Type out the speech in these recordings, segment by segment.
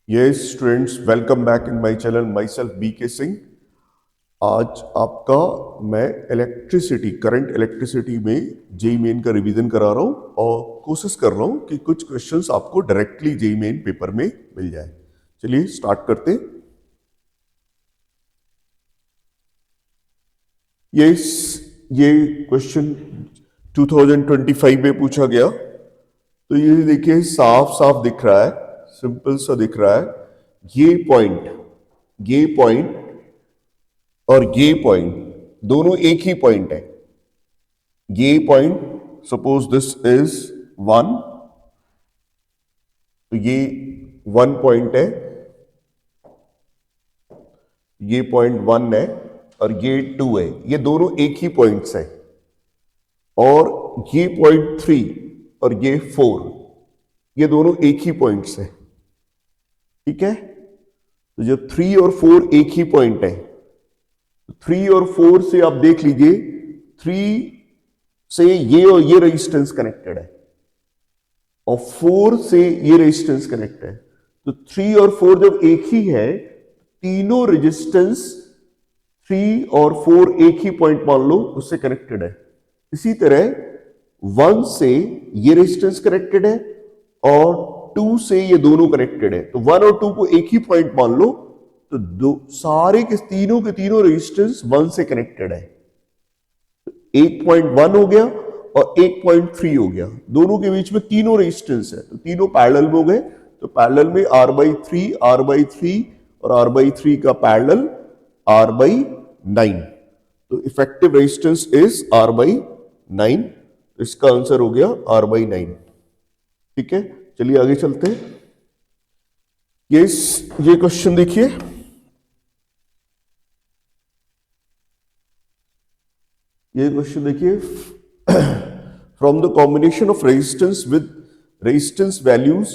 Yes students, welcome back in my channel. My self BK Singh. आज आपका मैं current electricity में जेई मेन का रिवीजन करा रहा हूँ और कोशिश कर रहा हूँ कि कुछ क्वेश्चंस आपको डायरेक्टली जेई मेन पेपर में मिल जाए। चलिए स्टार्ट करते हैं। यस, ये क्वेश्चन 2025 में पूछा गया। तो ये देखिए, साफ साफ दिख रहा है, सिंपल सा दिख रहा है। ये पॉइंट और ये पॉइंट दोनों एक ही पॉइंट है। ये पॉइंट, सपोज दिस इज 1, तो ये 1 पॉइंट है, ये पॉइंट 1 है और ये 2 है। ये दोनों एक ही पॉइंट्स है। और ये पॉइंट 3 और ये 4, ये दोनों एक ही पॉइंट्स है। ठीक है, तो जब 3 और 4 एक ही पॉइंट है, 3 और 4 से आप देख लीजिए, 3 से ये और ये रेजिस्टेंस कनेक्टेड है और 4 से ये रेजिस्टेंस कनेक्टेड है। तो 3 और 4 जब एक ही है, तीनों रेजिस्टेंस 3 और 4 एक ही पॉइंट मान लो उससे कनेक्टेड है। इसी तरह 1 से ये रेजिस्टेंस कनेक्टेड है और 2 से ये दोनों कनेक्टेड है। तो 1 और 2 को एक ही पॉइंट मान लो, तो सारे के तीनों रेजिस्टेंस 1 से कनेक्टेड है। तो 1.1 हो गया और 1.3 हो गया, दोनों के बीच में तीनों रेजिस्टेंस है, तो तीनों पैरेलल में हो गए। तो पैरेलल में R/3 और R/3 का पैरेलल R/9। तो इफेक्टिव रेजिस्टेंस इज R/9। इसका आंसर हो गया R/9। ठीक है, चलिए आगे चलते हैं। ये क्वेश्चन देखिए, from the combination of resistance with resistance values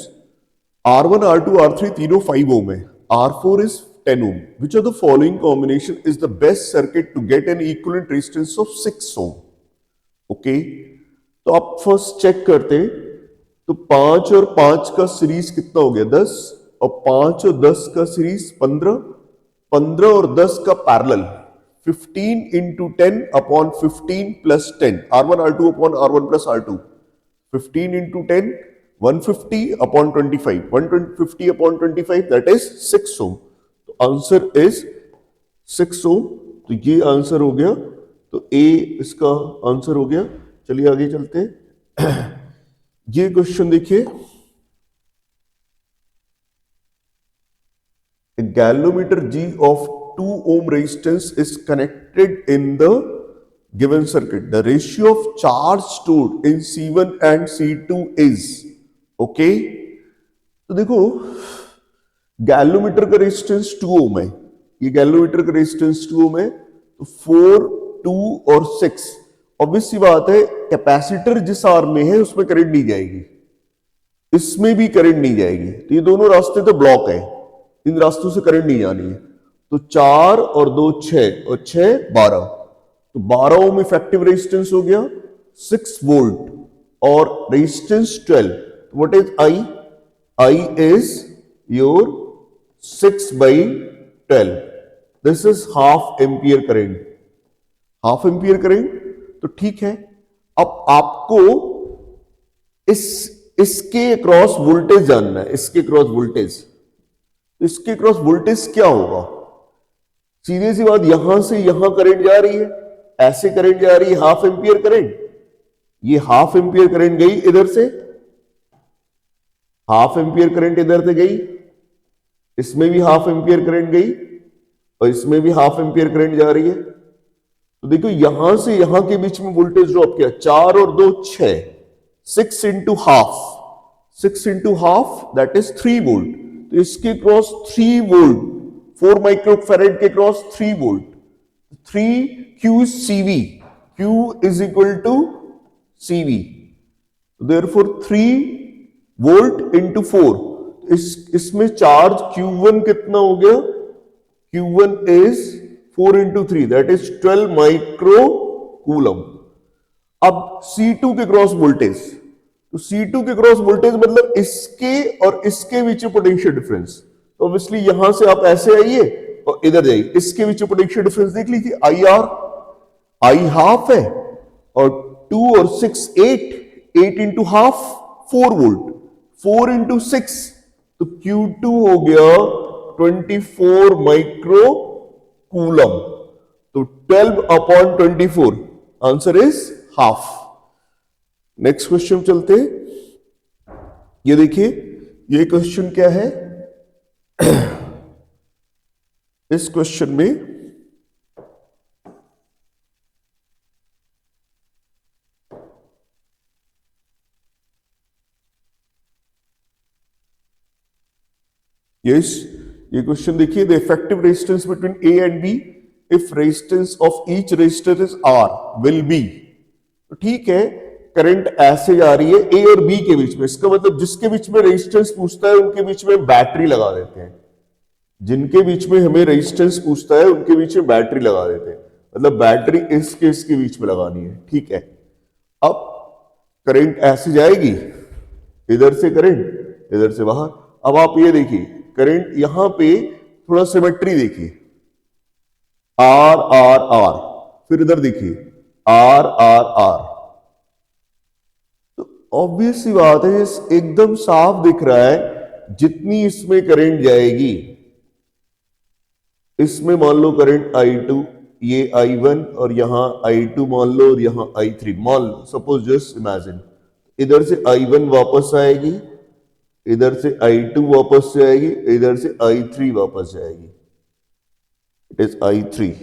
R1, R2, R3 तीनों 5 ओम है, R4 is 10 ohm. Which of the following combination is the best circuit to get an equivalent resistance of 6 ohm? Okay, तो आप first check करते हैं। तो 5 और 5 का series कितना हो गया? 10। और 5 और 10 का सीरीज 15। 15 और 10 का parallel 15 into 10 upon 15 plus 10, R1 R2 upon R1 plus R2, 15 into 10, 150 upon 25, 150 upon 25, that is 6 ohm. तो आंसर इज 6 ohm। तो ये आंसर हो गया, तो ए इसका आंसर हो गया। चलिए आगे चलते हैं। ये क्वेश्चन देखिए, a galvanometer G of 2 ohm resistance is connected in the given circuit. The ratio of charge stored in C1 and C2 is, okay? तो देखो, गैल्वोमीटर का रेजिस्टेंस 2 ओम है, ये गैल्वोमीटर का रेजिस्टेंस 2 ओम है। तो 4, 2 और 6, ऑब्वियस सी बात है, कैपेसिटर जिस आर्म में है उसमें करंट नहीं जाएगी, इसमें भी करंट नहीं जाएगी। तो ये दोनों रास्ते तो ब्लॉक है, इन रास्तों से करंट नहीं जानी है। तो 4 और 2 6 और 6 12, तो 12 ओम इफेक्टिव रेजिस्टेंस हो गया, 6 वोल्ट और resistance 12। What is I? I is your 6/12। This is half ampere current, half ampere current. तो ठीक है, अब आपको इसके क्रॉस वोल्टेज जानना है, इसके क्रॉस वोल्टेज। तो इसके क्रॉस वोल्टेज क्या होगा? सीधे सी बात, यहां से यहां करंट जा रही है, ऐसे करंट जा रही है, हाफ एम्पियर करंट। ये हाफ एम्पियर करंट गई इधर से, हाफ एम्पियर करंट इधर से गई, इसमें भी हाफ एम्पियर करंट गई और इसमें भी हाफ एम्पियर करंट जा रही है। तो देखो, यहां से यहां के बीच में वोल्टेज ड्रॉप किया, 4 और 2 6, 6 into half, 6 into half that is 3 volt. तो इसके क्रॉस 3 वोल्ट, 4 माइक्रोफैरेड के cross 3 volt, 3 Q CV, Q is equal to CV, therefore 3 volt into 4। इसमें चार्ज Q1 कितना हो गया? Q1 is 4 into 3, that is 12 micro coulomb. अब C2 के cross voltage, तो C2 के क्रॉस वोल्टेज मतलब इसके और इसके बीच पोटेंशियल डिफरेंस। ऑब्वियसली यहां से आप ऐसे आइए और इधर जाइए, इसके बीच पोटेंशियल डिफरेंस देख लीजिए, आई आर, आई हाफ है और 2 और 6 8 इंटू हाफ 4 वोल्ट, 4 इंटू 6 तो Q2 हो गया 24 माइक्रो कूलम, तो 12 upon 24, answer is half. Next question चलते, ये देखिए ये क्वेश्चन क्या है, इस क्वेश्चन में ये क्वेश्चन देखिए, the effective resistance between A and B if resistance of each resistor is R will be. तो ठीक है, करंट ऐसे जा रही है ए और बी के बीच में, इसका मतलब जिसके बीच में रेजिस्टेंस पूछता है उनके बीच में बैटरी लगा देते हैं, जिनके बीच में हमें रेजिस्टेंस पूछता है उनके बीच में बैटरी लगा देते हैं, मतलब बैटरी इसके बीच में लगानी है। ठीक है, अब करंट ऐसे जाएगी, इधर से करंट, इधर से बाहर। अब आप ये देखिए करंट यहां पे थोड़ा सिमेट्री देखिए, आर आर आर, फिर इधर देखिए आर आर आर, तो ऑब्वियस सी बात है, एकदम साफ दिख रहा है जितनी इसमें करंट जाएगी, इसमें मान लो करंट I2, ये I1 और यहां I2 मान लो और यहां I3 मान लो, सपोज जस्ट इमेजिन, इधर से I1 वापस आएगी, इधर से I2 वापस जाएगी, इधर से I3 वापस जाएगी, इट इज I3।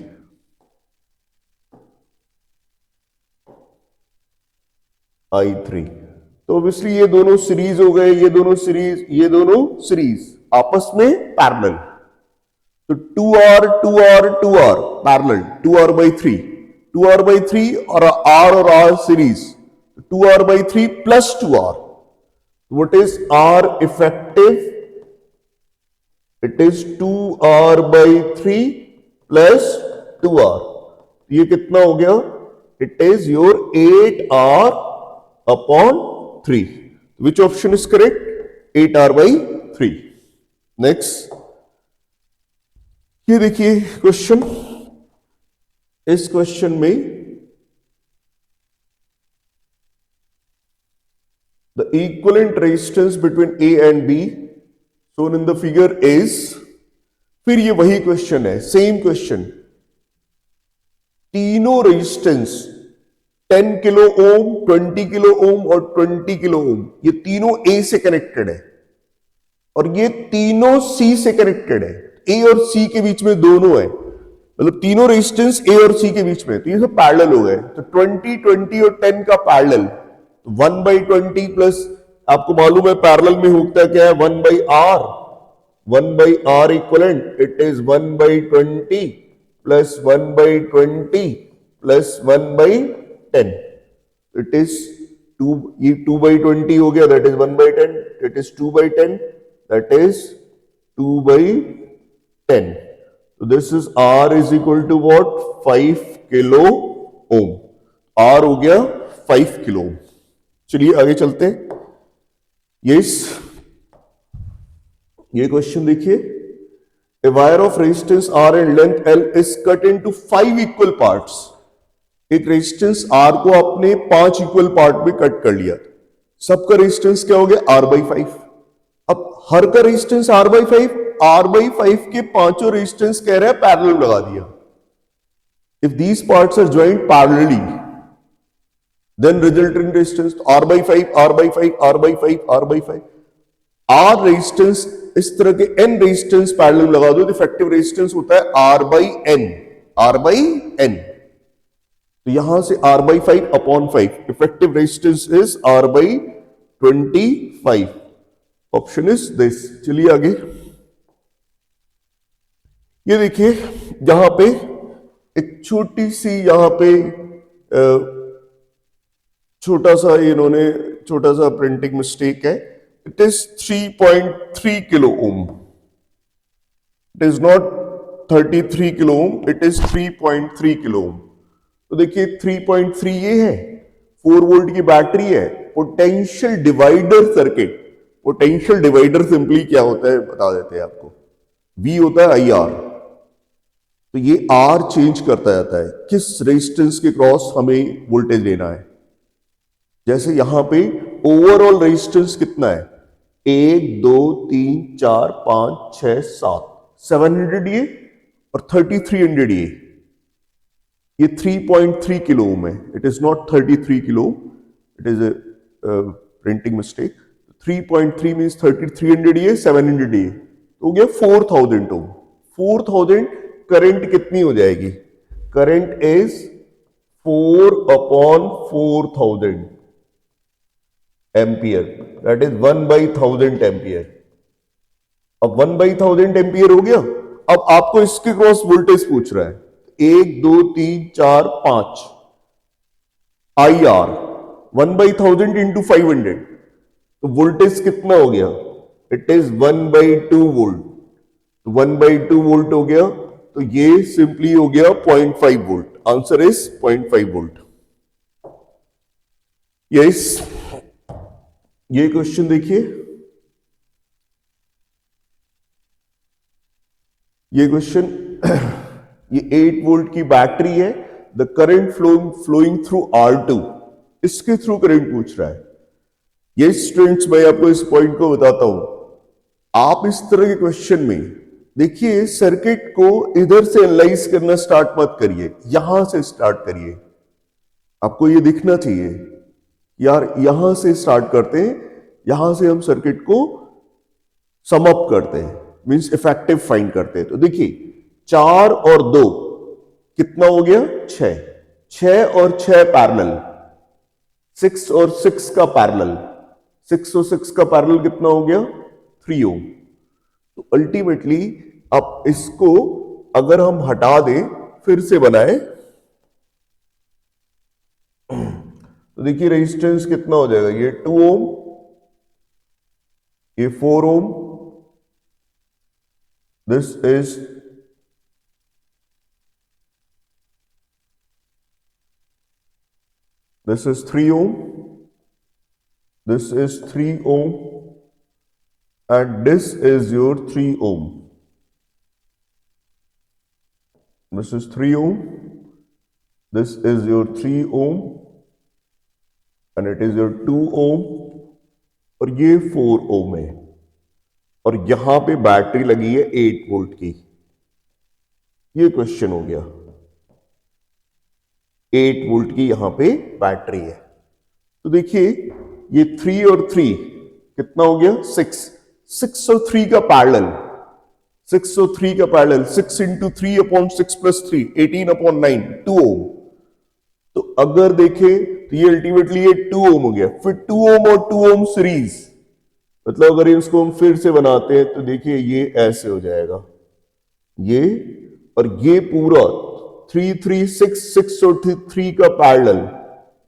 I3 तो ऑब्वियसली ये दोनों सीरीज हो गए, ये दोनों सीरीज आपस में पैरेलल, तो 2R 2R 2R parallel, 2R by 3, 2R by 3 और R series, 2R by 3 plus 2R, what is R effective? It is 2R by 3 plus 2R, ये कितना हो गया? It is your 8R upon 3. Which option is correct? 8R by 3. Next, ये देखिए question, इस question में the equivalent resistance between A and B shown in the figure is, फिर ये वही क्वेश्चन है, सेम क्वेश्चन, तीनों resistance 10 kilo ohm, 20 kilo ohm और 20 किलो ओम, ये तीनों A से कनेक्टेड है और ये तीनों C से कनेक्टेड है, A और C के बीच में दोनों है, मतलब तीनों रेजिस्टेंस A और C के बीच में, तो ये सब पैरेलल हो गए, तो 20 20 और 10 का पैरेलल, 1/20 प्लस, आपको मालूम है पैरेलल में होता क्या है, 1/R, 1/R equivalent, it is 1/20 plus 1/20 plus 1/10, it is 2, ये 2/20 हो गया, that is 1/10, it is 2/10, that is 2/10, तो this is R is equal to what, 5 kilo ohm, R हो गया 5 किलो ओम। चलिए आगे चलते हैं, ये क्वेश्चन देखिए, a wire of resistance R and length L is cut into 5 equal parts, एक रेजिस्टेंस R को आपने 5 इक्वल पार्ट में कट कर लिया, सबका रेजिस्टेंस क्या हो गया, R/5। अब हर का रेजिस्टेंस R/5, R/5 के पांचों रेजिस्टेंस कह रहे हैं पैरेलल लगा दिया, if these parts are joint parallelly then resulting resistance R/5, R/5, R/5, R/5, R resistance, इस तरह के n रेजिस्टेंस पैरेलल लगा दो तो इफेक्टिव रेजिस्टेंस होता है R/n, R/n, तो यहां से R/5 upon 5, effective resistance is R/25, option is this. चलिए आगे, ये देखिए यहां पे एक छोटी सी, यहां पे छोटा सा प्रिंटिंग मिस्टेक है, it is 3.3 kilo ohm, it is not 33 kilo ohm, it is 3.3 kilo ohm. तो देखिए 3.3 ये है, 4 वोल्ट की बैटरी है, potential divider circuit, potential divider simply क्या होता है बता देते हैं आपको, V होता है IR। तो ये R चेंज करता जाता है किस रेजिस्टेंस के क्रॉस हमें वोल्टेज लेना है। जैसे यहां पे ओवरऑल रेजिस्टेंस कितना है, 1 2 3 4 5 6 7, 700 ये और 3300 ये 3.3 किलो ओम है। It is not 33 kilo, it is a printing mistake. 3.3 means 3300 ये 700 ये तो हो गया 4000 ओम। 4000 करंट कितनी हो जाएगी, current is 4/4000 ampere, that is 1/1000 ampere. अब 1/1000 एम्पियर हो गया। अब आपको इसके क्रॉस वोल्टेज पूछ रहा है, 1 2 3 4 5 IR 1/1000 इंटू 500, तो वोल्टेज कितना हो गया, इट इज 1/2 वोल्ट। 1/2 वोल्ट हो गया, तो ये सिंपली हो गया 0.5 volt. Answer is 0.5 volt. Yes, ये क्वेश्चन देखिए, ये क्वेश्चन ये 8 वोल्ट की बैटरी है, the current flowing through R2, इसके थ्रू करंट पूछ रहा है। ये स्टूडेंट्स, मैं आपको इस पॉइंट को बताता हूं। आप इस तरह के क्वेश्चन में देखिए, सर्किट को इधर से एनालाइज करना स्टार्ट मत करिए, यहां से स्टार्ट करिए। आपको ये दिखना चाहिए यार, यहां से स्टार्ट करते हैं, यहां से हम सर्किट को सम अप करते हैं, मींस इफेक्टिव फाइंड करते हैं। तो देखिए 4 और 2 कितना हो गया, 6, 6 और 6 पैरेलल, 6 और 6 का पैरेलल, 6 और 6 का पैरेलल कितना हो गया, 3 ओम। तो अल्टीमेटली अब इसको अगर हम हटा दें, फिर से बनाए, तो देखिए रेजिस्टेंस कितना हो जाएगा, ये 2 ओम, ये 4 ओम, this is 3 ohm, this is 3 ohm, and this is your 3 ohm. This is 3 ohm, this is your 3 ohm, and it is your 2 ohm, और ये 4 ohm है, और यहां पे बैटरी लगी है 8 वोल्ट की। ये क्वेश्चन हो गया, 8 वोल्ट की यहां पे बैटरी है। तो देखिए ये 3 और 3 कितना हो गया, 6, 6 और 3 का पैरेलल, 6 और 3 का पैरेलल, 6 इंटू 3/6 प्लस 3, 18/9, 2 ओम। तो अगर देखें तो ये अल्टीमेटली ये 2 ओम हो गया। फिर 2 ओम और 2 ओम सीरीज, मतलब अगर इसको हम फिर से बनाते हैं तो देखिए ये ऐसे हो जाएगा, ये और ये पूरा 3 3 6 6 और 3 का पैरेलल,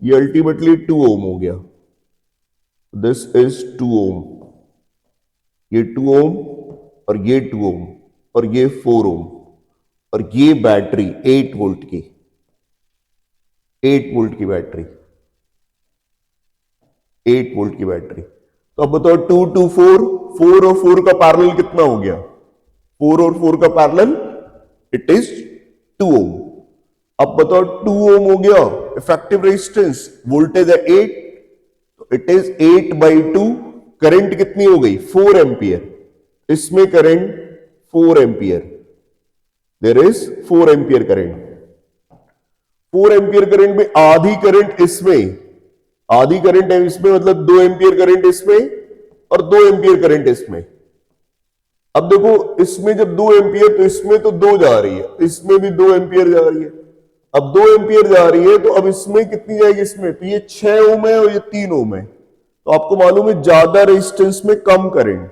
ये अल्टीमेटली 2 ओम हो गया। दिस इज 2 ओम, ये 2 ओम और ये 2 ओम और ये 4 ओम, और ये बैटरी 8 वोल्ट की, 8 वोल्ट की बैटरी, 8 वोल्ट की बैटरी। तो अब बताओ 2 2 4, 4 और 4 का पैरेलल कितना हो गया, 4 और 4 का पैरेलल इट इज 2 ओम। अब बताओ 2 ओम हो गया, इफेक्टिव रेजिस्टेंस, वोल्टेज है 8, तो इट इज 8/2, करंट कितनी हो गई, 4 एम्पियर, इसमें current 4 ampere, there is 4 ampere current. 4 ampere current में आधी करंट इसमें, आधी करंट है इसमें, मतलब 2 एम्पियर करंट इसमें और 2 एम्पियर करंट इसमें। अब देखो इसमें जब 2 एम्पियर, तो इसमें तो 2 जा रही है, इसमें भी 2 एम्पियर जा रही है। अब 2 एम्पियर जा रही है, तो अब इसमें कितनी जाएगी, इसमें तो ये 6 ओम है और ये 3 ओम है। तो आपको मालूम है ज्यादा रेजिस्टेंस में कम करंट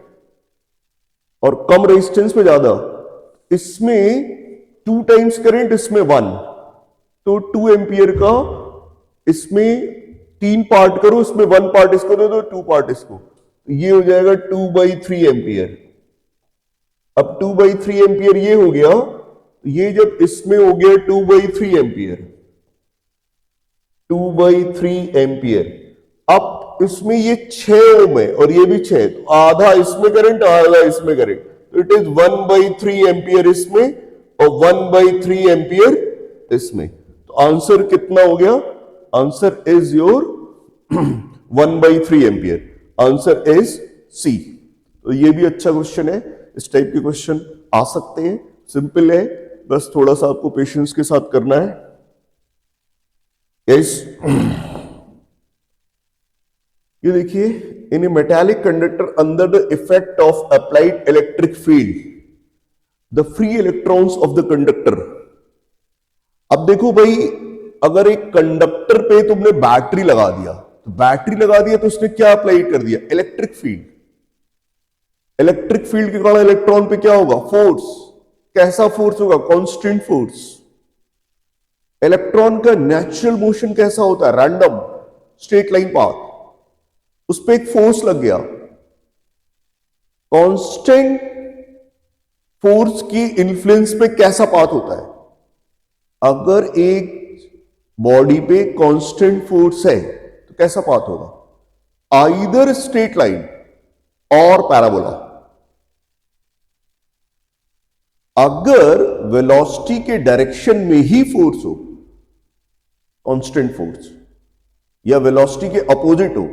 और कम रेजिस्टेंस में ज्यादा, इसमें 2 टाइम्स करंट, इसमें 1, तो 2 एम्पियर का इसमें 3 पार्ट करो, इसमें 1 पार्ट इसको दे दो, 2 पार्ट इसको, तो ये हो जाएगा 2/3 एम्पियर। अब 2/3 एम्पियर ये हो गया, ये जब इसमें हो गया 2/3 एम्पियर, 2/3 एम्पियर। अब इसमें ये 6 ओम है और ये भी 6, तो आधा इसमें करंट आधा इसमें करंट, तो इट इज 1/3 एम्पियर इसमें और 1/3 एम्पियर इसमें। तो आंसर कितना हो गया? Answer is your 1/3 ampere. Answer is C. तो ये भी अच्छा क्वेश्चन है, इस टाइप के क्वेश्चन आ सकते हैं, सिंपल है, बस थोड़ा सा आपको पेशेंस के साथ करना है। यस, ये देखिए, in a metallic conductor under the effect of applied electric field the free electrons of the conductor. अब देखो भाई, अगर एक कंडक्टर पे तुमने बैटरी लगा दिया, तो बैटरी लगा दिया तो उसने क्या अप्लाई कर दिया? Electric field. इलेक्ट्रिक फील्ड के कारण इलेक्ट्रॉन पे क्या होगा? फोर्स। कैसा फोर्स होगा? Constant force. इलेक्ट्रॉन का नेचुरल मोशन कैसा होता है? Random straight line path. उस पर एक फोर्स लग गया। कांस्टेंट फोर्स की इन्फ्लुएंस पे कैसा पाथ होता है? अगर एक बॉडी पे कांस्टेंट फोर्स है तो कैसा पाथ होगा? आइदर स्ट्रेट लाइन और पैराबोला। अगर वेलोसिटी के डायरेक्शन में ही फोर्स हो, कांस्टेंट फोर्स, या वेलोसिटी के अपोजिट हो,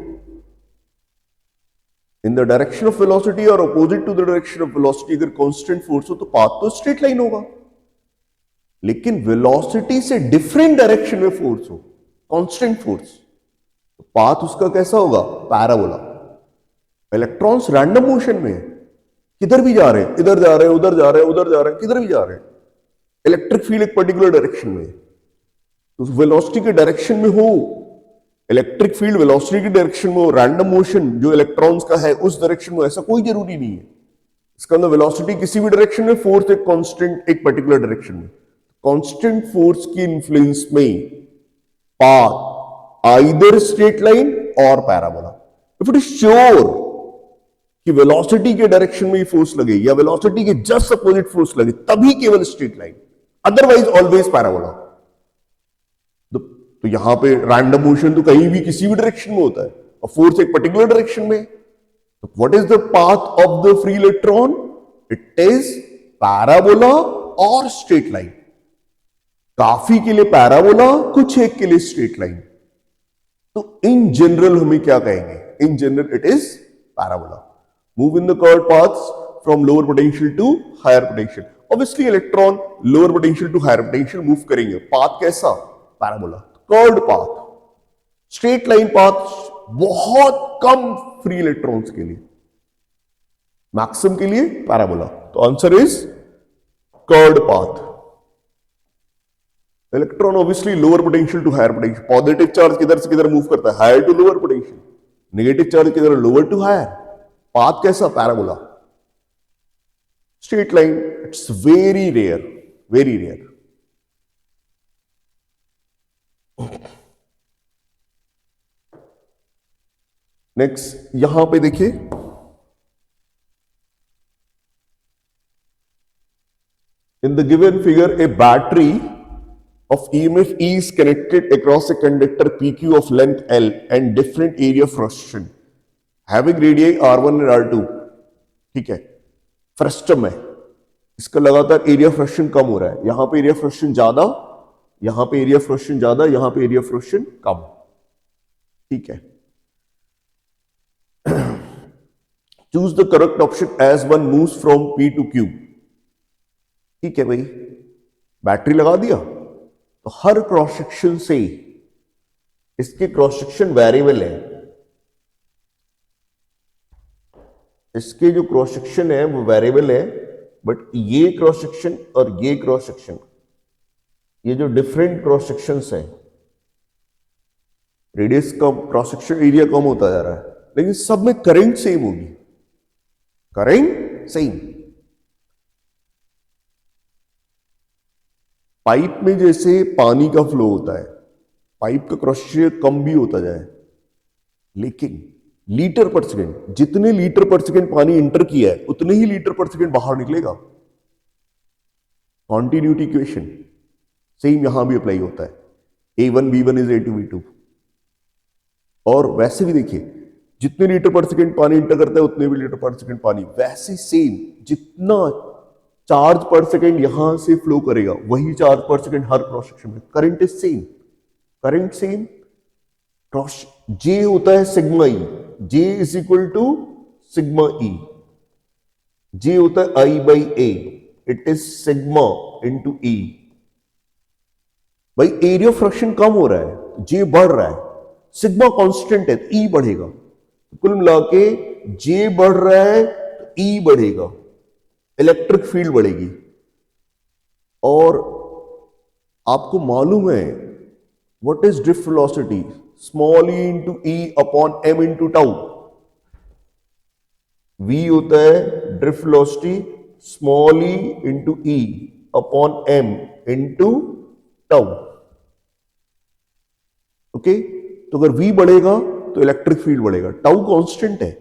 in the direction of velocity और opposite to the direction of velocity अगर कांस्टेंट फोर्स हो तो पाथ तो स्ट्रेट लाइन होगा। लेकिन वेलोसिटी से डिफरेंट डायरेक्शन में फोर्स हो, कांस्टेंट फोर्स, तो पाथ उसका कैसा होगा? पैराबोला। इलेक्ट्रॉन्स रैंडम मोशन में है, किधर भी जा रहे हैं, इधर जा रहे हैं, उधर जा रहे हैं, उधर जा रहे हैं, किधर भी जा रहे हैं। इलेक्ट्रिक फील्ड एक पर्टिकुलर डायरेक्शन में है, तो वेलोसिटी के डायरेक्शन में हो, इलेक्ट्रिक फील्ड वेलोसिटी की डायरेक्शन में हो, रैंडम मोशन जो इलेक्ट्रॉन्स का है उस डायरेक्शन में, ऐसा कोई जरूरी नहीं है। इसका अंदर वेलोसिटी किसी भी डायरेक्शन में, फोर्स एक कांस्टेंट एक पर्टिकुलर डायरेक्शन में। कांस्टेंट फोर्स की इन्फ्लुएंस में पाथ आइदर स्ट्रेट लाइन और parabola. If it is sure कि वेलोसिटी के डायरेक्शन में ही फोर्स लगे या वेलोसिटी के जस्ट अपोजिट फोर्स लगे तभी केवल straight line, otherwise always parabola. तो यहां पे रैंडम मोशन तो कहीं भी किसी भी डायरेक्शन में होता है और फोर्स एक पर्टिकुलर डायरेक्शन में। तो what is the path of the free electron? It is parabola और स्ट्रेट लाइन। काफी के लिए पैराबोला, कुछ एक के लिए स्ट्रेट लाइन। तो इन जनरल हमें क्या कहेंगे? In general it is parabola. Move in the curved paths from lower potential to higher potential. Obviously electron lower potential to higher potential move करेंगे। पाथ कैसा? Parabola. Curved path, straight line path बहुत कम free electrons के लिए, maximum के लिए parabola. तो answer is curved path. Electron obviously lower potential to higher potential. Positive charge किधर से किधर मूव करता है? Higher to lower potential. Negative charge किधर? Lower to higher. पाथ कैसा? Parabola. Straight line it's very rare, very rare. Next यहां पे देखिए, in the given figure a battery of EMF E is connected across a conductor PQ of length L and different area of frustration having radii R1 and R2। ठीक है, frustum है, इसका लगातार area frustration कम हो रहा है। यहां पे एरिया फ्रस्ट्रेशन ज्यादा, यहां पे एरिया फ्रस्ट्रेशन ज्यादा, यहां पे एरिया फ्रस्ट्रेशन कम। ठीक है, choose the correct option as one moves from P to Q। ठीक है भाई, बैटरी लगा दिया तो हर क्रॉस सेक्शन से इसके क्रॉस सेक्शन वेरिएबल है। इसके जो क्रॉस सेक्शन है वो वेरिएबल है, बट ये क्रॉस सेक्शन और ये क्रॉस सेक्शन, ये जो डिफरेंट क्रॉस सेक्शंस हैं, रेडियस कम, क्रॉस सेक्शन एरिया कम होता जा रहा है, लेकिन सब में करंट सेम होगी। Current same. पाइप में जैसे पानी का फ्लो होता है, पाइप का क्रॉस सेक्शन कम भी होता जाए, लेकिन लीटर पर सेकेंड, जितने लीटर पर सेकेंड पानी इंटर किया है उतने ही लीटर पर सेकेंड बाहर निकलेगा। कॉन्टिन्यूटी इक्वेशन सेम यहां भी अप्लाई होता है। A1 B1 is A2 B2। और वैसे भी देखिए, जितने लीटर पर सेकंड पानी इंटर करता है उतने भी लीटर पर सेकंड पानी, वैसे सेम जितना चार्ज पर सेकंड यहां से फ्लो करेगा वही चार्ज पर सेकंड हर क्रॉस सेक्शन में। Current is same, current same, cross J होता है sigma E, J is equal to sigma E, J होता है I by A, it is sigma into E. भाई एरिया ऑफ फ्रैक्शन कम हो रहा है, जे बढ़ रहा है, सिग्मा कांस्टेंट है, ई बढ़ेगा, कुल मिला के जे बढ़ रहा है तो ई बढ़ेगा, इलेक्ट्रिक फील्ड बढ़ेगी। और आपको मालूम है what is drift velocity, small e into e upon m into tau. V होता है drift velocity small e into e upon m into tau. Okay, तो अगर v बढ़ेगा तो इलेक्ट्रिक फील्ड बढ़ेगा। टाउ कांस्टेंट है,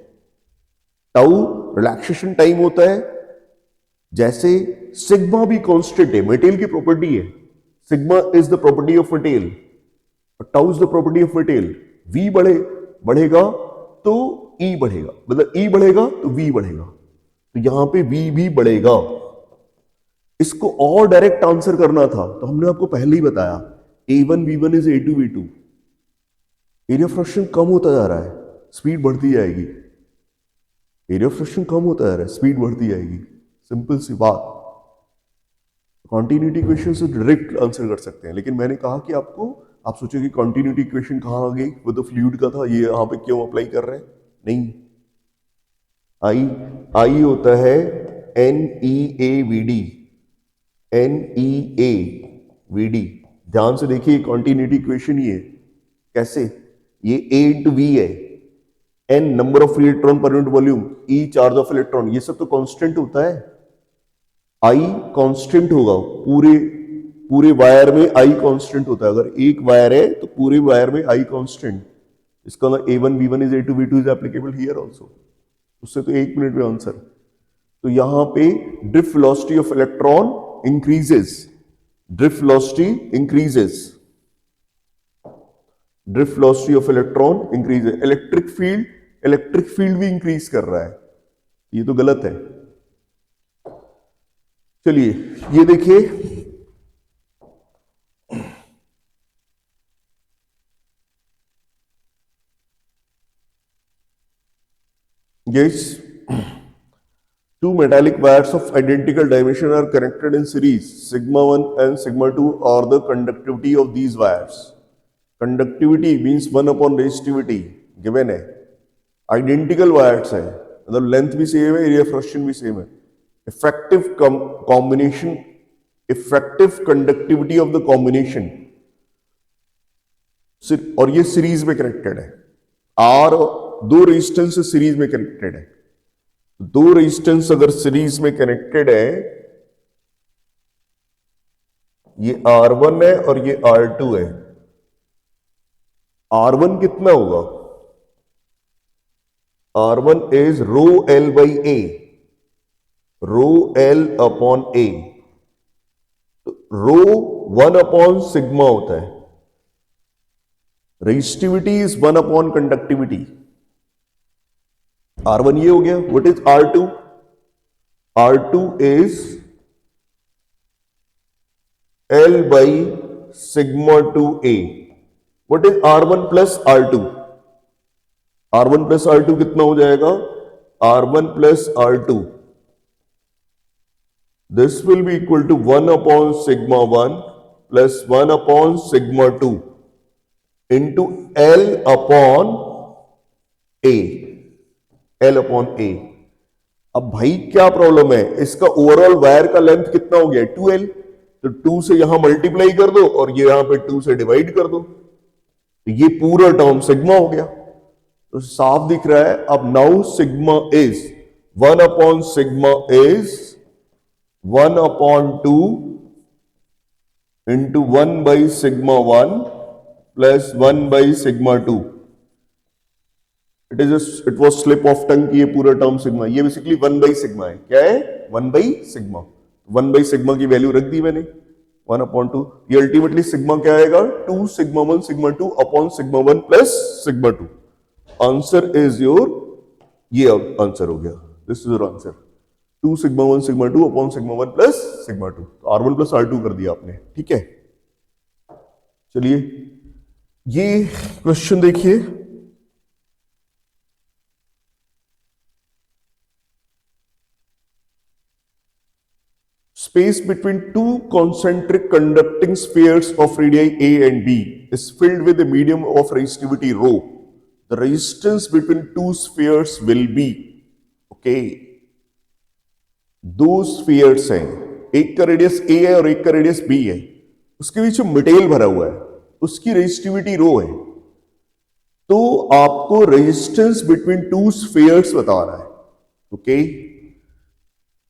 टाउ रिलैक्सेशन टाइम होता है, जैसे सिग्मा भी कांस्टेंट है, मटेरियल की प्रॉपर्टी है, sigma is the property of material, tau is the property of material. v बढ़ेगा तो e बढ़ेगा, मतलब e बढ़ेगा तो v बढ़ेगा, तो यहां पे v भी बढ़ेगा। इसको और डायरेक्ट आंसर करना था तो हमने आपको पहले ही बताया, a1 v1 is a2 v2। Area fraction कम होता जा रहा है, स्पीड बढ़ती जाएगी, एरिया फ्रैक्शन कम होता जा रहा है, स्पीड बढ़ती जाएगी, सिंपल सी बात। कॉन्टिन्यूटी इक्वेशन से डायरेक्ट आंसर कर सकते हैं, लेकिन मैंने कहा कि आपको, आप सोचोगे कॉन्टिन्यूटी इक्वेशन कहां आ गई, वो तो फ्लूइड का था, ये यहां पे क्यों अप्लाई कर रहे हैं? नहीं, आई होता है NEAVD, NEAVD। ध्यान से देखिए कॉन्टिन्यूटी इक्वेशन ये कैसे, ये A इंटू वी है, N number of free electron per unit volume, E charge of electron, ये सब तो कांस्टेंट होता है। I कांस्टेंट होगा, पूरे वायर में I कांस्टेंट होता है। अगर एक वायर है तो पूरे वायर में I कांस्टेंट, इसका मतलब A1 V1 is A2 V2 is applicable here also. उससे तो 1 मिनट में आंसर। तो यहां पे drift velocity of electron increases, drift velocity increases, drift velocity of electron increase, electric field भी इंक्रीज कर रहा है, ये तो गलत है। चलिए ये देखिए, yes, two metallic wires of identical dimension are connected in series, sigma 1 and sigma 2 are the conductivity of these wires। Conductivity means 1 upon resistivity given है, आइडेंटिकल वायर्स है, मतलब लेंथ भी सेम है, एरिया फ्रैक्शन भी same है। Effective combination, effective conductivity of the combination, और ये series में कनेक्टेड है, आर दो रेजिस्टेंस सीरीज में कनेक्टेड है। दो रेजिस्टेंस अगर सीरीज में कनेक्टेड है, ये R1 है और ये R2 है। R1 कितना होगा, R1 is rho L by A, rho L upon A, rho 1 upon sigma होता है, resistivity is 1 upon conductivity. R1 ये हो गया। What is R2? R2 is L by sigma 2a। What is R1 plus R2? R1 plus R2 कितना हो जाएगा, R1 plus R2, this will be equal to 1 upon sigma 1 plus 1 upon sigma 2 into L upon A, L upon A। अब भाई क्या problem है, इसका overall wire का length कितना हो गया, 2L, तो 2 से यहां मल्टीप्लाई कर दो और ये यहां पे 2 से डिवाइड कर दो, ये पूरा टर्म सिग्मा हो गया। तो साफ दिख रहा है। अब now sigma is 1 upon sigma is 1 upon 2 into 1 by sigma 1 plus 1 by sigma 2। It was slip of tongue की ये पूरा टर्म सिग्मा, ये बेसिकली 1 बाई सिग्मा है। क्या है, 1 बाई सिग्मा। 1 बाई सिग्मा की वैल्यू रख दी मैंने, 1 अपॉन 2। ये अल्टीमेटली सिग्मा क्या आएगा, 2 sigma 1 sigma 2 upon sigma 1 plus sigma 2। Answer is your, ये आंसर हो गया, this is your answer 2 sigma 1 sigma 2 upon sigma 1 plus sigma 2, R1 plus R2 कर दिया आपने, ठीक है। चलिए ये क्वेश्चन देखिए, space between two concentric conducting spheres of radii A and B is filled with a medium of resistivity rho. The resistance between two spheres will be, okay, दो spheres हैं, एक का रेडियस A है और एक का radius B है, उसके बीच में मटेरियल भरा हुआ है, उसकी रेजिस्टिविटी रो है, तो आपको रेजिस्टेंस बिटवीन टू स्फीयर्स बताना है, ओके।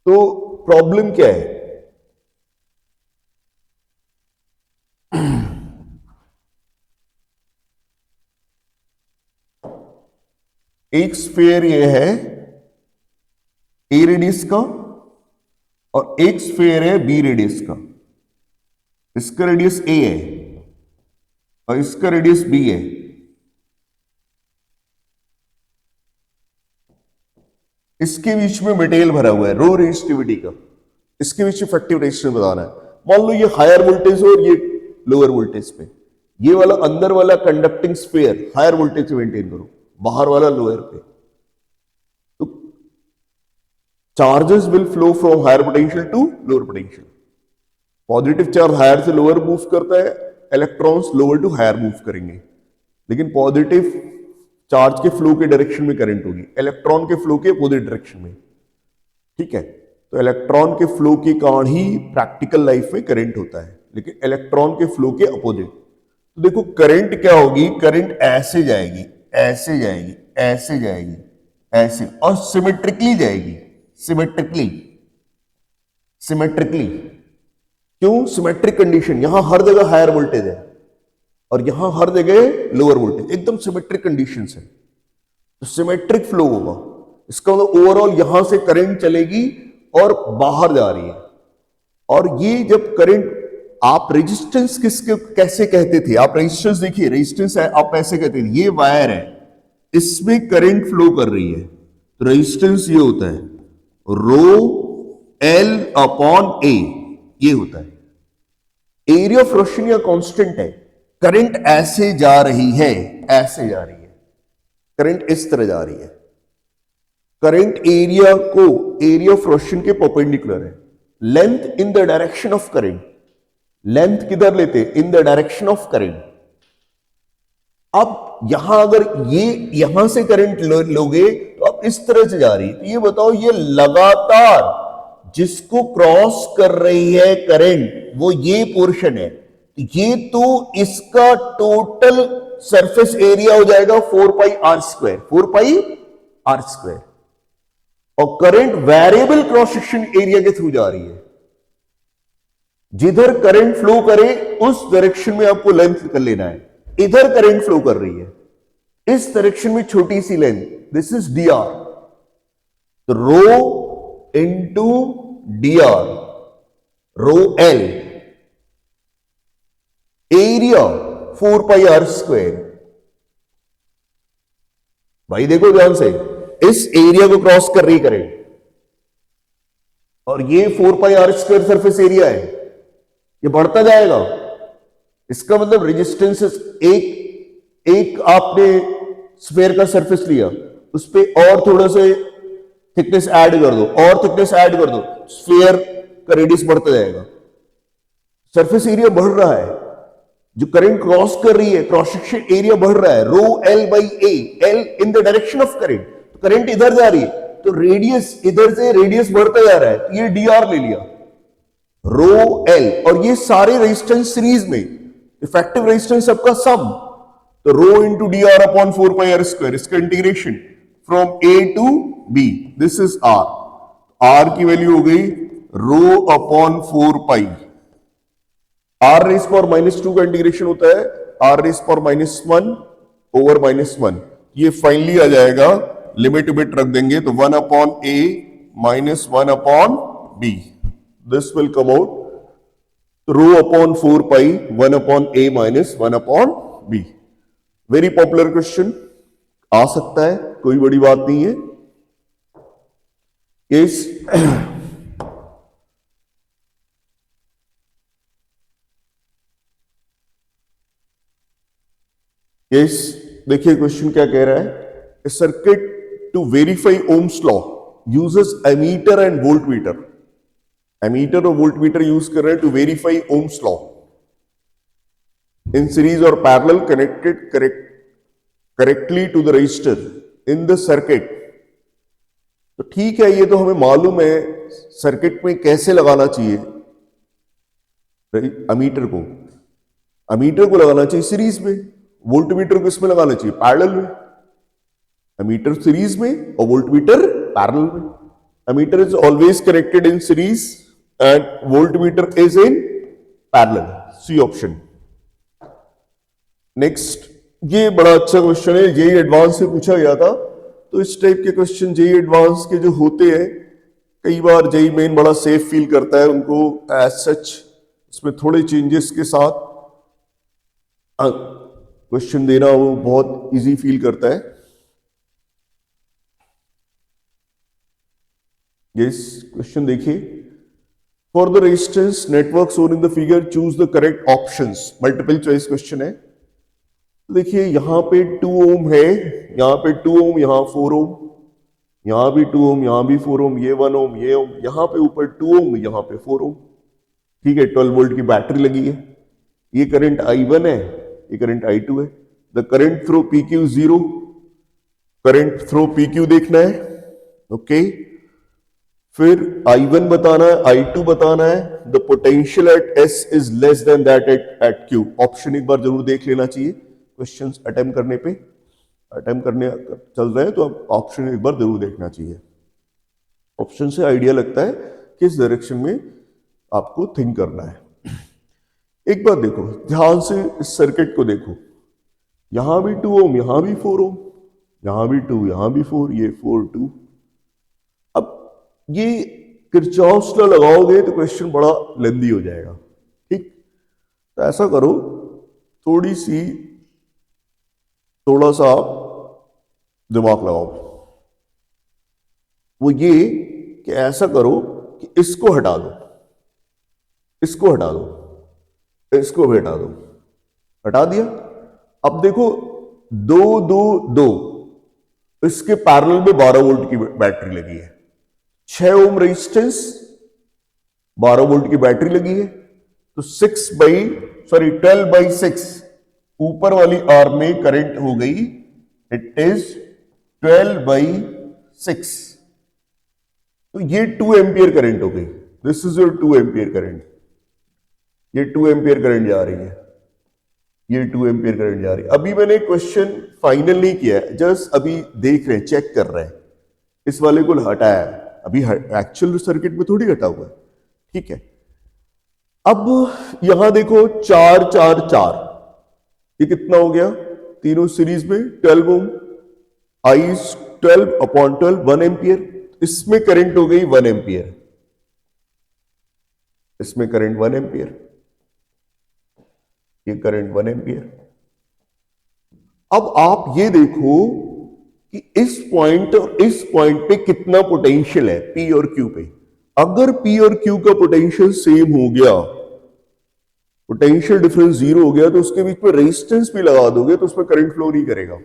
तो प्रॉब्लम क्या है, एक स्फीयर ये है ए रेडियस का और एक स्फीयर है बी रेडियस का, इसका रेडियस ए है और इसका रेडियस बी है, इसके बीच में मटेरियल भरा हुआ है रो रेजिस्टिविटी का, इसके बीच इफेक्टिव रेजिस्टेंस बताना है। मान लो ये हायर वोल्टेज हो और ये लोअर वोल्टेज पे, ये वाला अंदर वाला conducting sphere higher voltage maintain करो, बाहर वाला लोअर पे, तो charges will flow from higher potential to lower potential. Positive charge higher से लोअर मूव करता है, electrons lower to higher move करेंगे, लेकिन पॉजिटिव चार्ज के फ्लो के डायरेक्शन में करंट होगी, इलेक्ट्रॉन के फ्लो के अपोजिट डायरेक्शन में, ठीक है। तो इलेक्ट्रॉन के फ्लो के कारण ही प्रैक्टिकल लाइफ में करंट होता है, लेकिन इलेक्ट्रॉन के फ्लो के अपोजिट। तो देखो करंट क्या होगी, करंट ऐसे जाएगी, ऐसे जाएगी, ऐसे जाएगी, ऐसे, और सिमेट्रिकली जाएगी, सिमेट्रिकली, सिमेट्रिकली। क्यों सिमेट्रिक कंडीशन, यहां हर जगह हायर वोल्टेज है और यहां हर जगह लोअर वोल्टेज, एकदम सिमेट्रिक कंडीशंस है, तो सिमेट्रिक फ्लो होगा। इसका मतलब ओवरऑल यहां से करंट चलेगी और बाहर जा रही है। और ये जब करंट, आप रेजिस्टेंस किसके कैसे कहते थे, आप रेजिस्टेंस देखिए, रेजिस्टेंस है आप ऐसे कहते थे, ये वायर है इसमें करंट फ्लो कर रही है, तो रेजिस्टेंस ये होता है रो एल अपॉन ए, ये होता है। एरिया ऑफ रोशन या कांस्टेंट है, करंट ऐसे जा रही है, ऐसे जा रही है, करंट इस तरह जा रही है, करंट एरिया को एरिया ऑफ रोशन के परपेंडिकुलर है, length in the direction of current, length किधर लेते, इन द डायरेक्शन ऑफ करंट। अब यहां अगर ये यहां से करंट लोगे तो अब इस तरह से जा रही है, तो ये बताओ ये लगातार जिसको क्रॉस कर रही है करंट वो ये पोर्शन है, ये तो इसका टोटल सरफेस एरिया हो जाएगा 4 pi R square, 4 pi R square, और current variable cross section area के थ्रू जा रही है। जिधर करंट फ्लो करे उस डायरेक्शन में आपको लेंथ कर लेना है, इधर करंट फ्लो कर रही है इस डायरेक्शन में छोटी सी length, this is D R, तो rho into D R, rho L, area 4 pi R square. भाई देखो ध्यान से, इस एरिया को क्रॉस कर रही करंट और ये 4 pi R square surface area है, ये बढ़ता जाएगा। इसका मतलब रेजिस्टेंस, एक आपने स्फीयर का सरफेस लिया, उस पे और थोड़ा सा थिकनेस ऐड कर दो, और थिकनेस ऐड कर दो, स्फीयर का रेडियस बढ़ता जाएगा, सरफेस एरिया बढ़ रहा है, जो करंट क्रॉस कर रही है क्रॉस सेक्शन एरिया बढ़ रहा है, rho L by A, L in the direction of current, तो करंट इधर जा रही है तो रेडियस इधर से रेडियस बढ़ता जा रहा है, तो ये डी आर ले लिया, रो एल, और ये सारे रेजिस्टेंस सीरीज में, इफेक्टिव रेजिस्टेंस सबका सम, तो rho into D R upon 4 pi R square, इसका integration from A to B, this is R, R की वैल्यू हो गई rho upon 4 pi, R raise power -2 का इंटीग्रेशन होता है आर रेस पावर -1 ओवर -1, ये फाइनली आ जाएगा, लिमिट बिट रख देंगे तो 1 upon A minus 1 upon B, this will come out rho upon 4 pi 1 upon A minus 1 upon B. Very popular question, आ सकता है, कोई बड़ी बात नहीं है। केस केस देखिए क्वेश्चन क्या कह रहा है, circuit to verify Ohm's law uses ammeter and voltmeter. Ammeter और वोल्टमीटर यूज कर रहे हैं to verify Ohm's law in series or parallel connected correctly to the resistor in the circuit। तो ठीक है, ये तो हमें मालूम है सर्किट में कैसे लगाना चाहिए। अमीटर को लगाना चाहिए सीरीज में, वोल्टमीटर को इसमें लगाना चाहिए पैरेलल में। अमीटर सीरीज में और वोल्टमीटर पैरेलल में। Ammeter is always connected in series and voltmeter is in parallel. C option. Next, ये बड़ा अच्छा क्वेश्चन है, जेई एडवांस से पूछा गया था। तो इस टाइप के क्वेश्चन जेई एडवांस के जो होते हैं, कई बार जेई मेन बड़ा सेफ फील करता है उनको एज सच, उसमें थोड़े चेंजेस के साथ क्वेश्चन देना वो बहुत इजी फील करता है। यस, क्वेश्चन देखिए, for the resistance network shown in the figure choose the correct options. Multiple choice question है। देखिए यहां पे 2 ओम है, यहां पे 2 ओम, यहां 4 ओम, यहां भी 2 ओम, यहां भी 4 ओम, ये 1 ओम, ये ओम, यहां पे ऊपर 2 ओम, यहां पे 4 ओम। ठीक है, 12 वोल्ट की बैटरी लगी है। ये करंट I1 है, ये करंट I2 है। The current through PQ 0, current through PQ देखना है। ओके, फिर I1 बताना है, I2 बताना है। The potential at S is less then that at Q। Option एक बार जरूर देख लेना चाहिए क्वेश्चंस अटेम्प्ट करने चल रहे हैं, तो अब ऑप्शन एक बार जरूर देखना चाहिए। ऑप्शन से आइडिया लगता है किस डायरेक्शन में आपको थिंक करना है। एक बार देखो ध्यान से, इस सर्किट को देखो, यहां भी 2 ओम, यहां भी 4 ओम, यहां भी 2, यहां भी 4, ये 4 2। अब ये किरचॉफ्स लॉ लगाओगे तो क्वेश्चन बड़ा लेंदी हो जाएगा। ठीक, तो ऐसा करो, थोड़ा सा आप दिमाग लगाओ। वो ये कि ऐसा करो कि इसको हटा दो, इसको हटा दो, इसको भी हटा दो। हटा दिया। अब देखो 2 2 2, इसके पैरेलल में 12 वोल्ट की बैटरी लगी है। 6 ओम रेजिस्टेंस, 12 वोल्ट की बैटरी लगी है। तो 12/6 ऊपर वाली आर्म में करंट हो गई, इट इज 12/6। तो ये 2 एम्पियर करंट हो गई। This is your 2 ampere current. ये 2 एम्पियर करंट जा रही है, ये 2 एम्पियर करंट जा रही है। अभी मैंने क्वेश्चन फाइनल नहीं किया है, जस्ट अभी देख रहे हैं, चेक कर रहे हैं। इस वाले को हटाया है, अभी एक्चुअल सर्किट में थोड़ी हटा हुआ है। ठीक है, अब यहां देखो 4 4 4, ये कितना हो गया? तीनों सीरीज में 12 ओम, I 12/12 1 एम्पियर। इसमें करंट हो गई 1 एम्पियर, इसमें करंट 1 एम्पियर, ये करंट 1 एम्पियर। अब आप ये देखो कि इस पॉइंट और इस पॉइंट पे कितना पोटेंशियल है P और Q पे। अगर P और Q का पोटेंशियल सेम हो गया, पोटेंशियल डिफरेंस 0 हो गया, तो उसके बीच में रेजिस्टेंस भी लगा दोगे तो उसमें करंट फ्लो नहीं करेगा।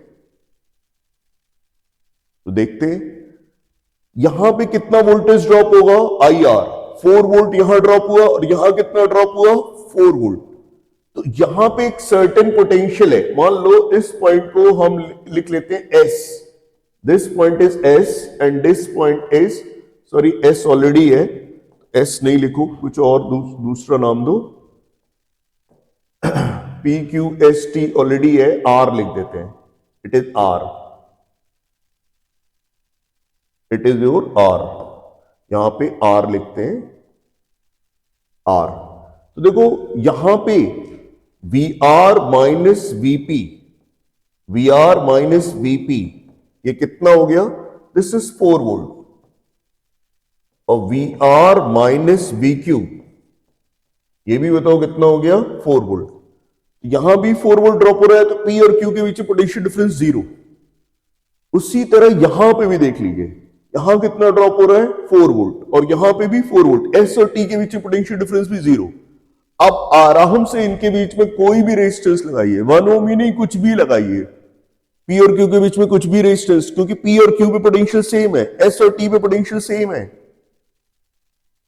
तो देखते हैं यहां पे कितना वोल्टेज ड्रॉप होगा, IR 4 वोल्ट यहां ड्रॉप हुआ, और यहां कितना ड्रॉप हुआ, 4 वोल्ट। तो यहां पे एक सर्टेन पोटेंशियल है। मान लो इस पॉइंट को हम लिख लेते हैं S, this point is S and this point is, sorry S already है, S नहीं लिखो, कुछ और दूसरा नाम दो। PQST ऑलरेडी है, R लिख देते हैं, it is R, it is your R। यहां पे R लिखते हैं, R। तो देखो यहां पे VR minus VP, VR minus VP, ये कितना हो गया? This is 4 volt. और VR माइनस VQ, ये भी बताओ कितना हो गया? 4 वोल्ट। यहां भी 4 वोल्ट ड्रॉप हो रहा है, तो P और Q के बीच पोटेंशियल डिफरेंस 0। उसी तरह यहां पे भी देख लीजिए, यहां कितना ड्रॉप हो रहा है 4 वोल्ट, और यहां पे भी 4 वोल्ट। एस और टी के बीच में पोटेंशियल डिफरेंस भी 0। अब आराम से इनके बीच में कोई भी रेजिस्टेंस लगाइए, 1 ओम ही नहीं, कुछ भी लगाइए, पी और क्यू के बीच में कुछ भी रेजिस्टेंस, क्योंकि पी और क्यू पे पोटेंशियल सेम है, एस और टी पे पोटेंशियल सेम है,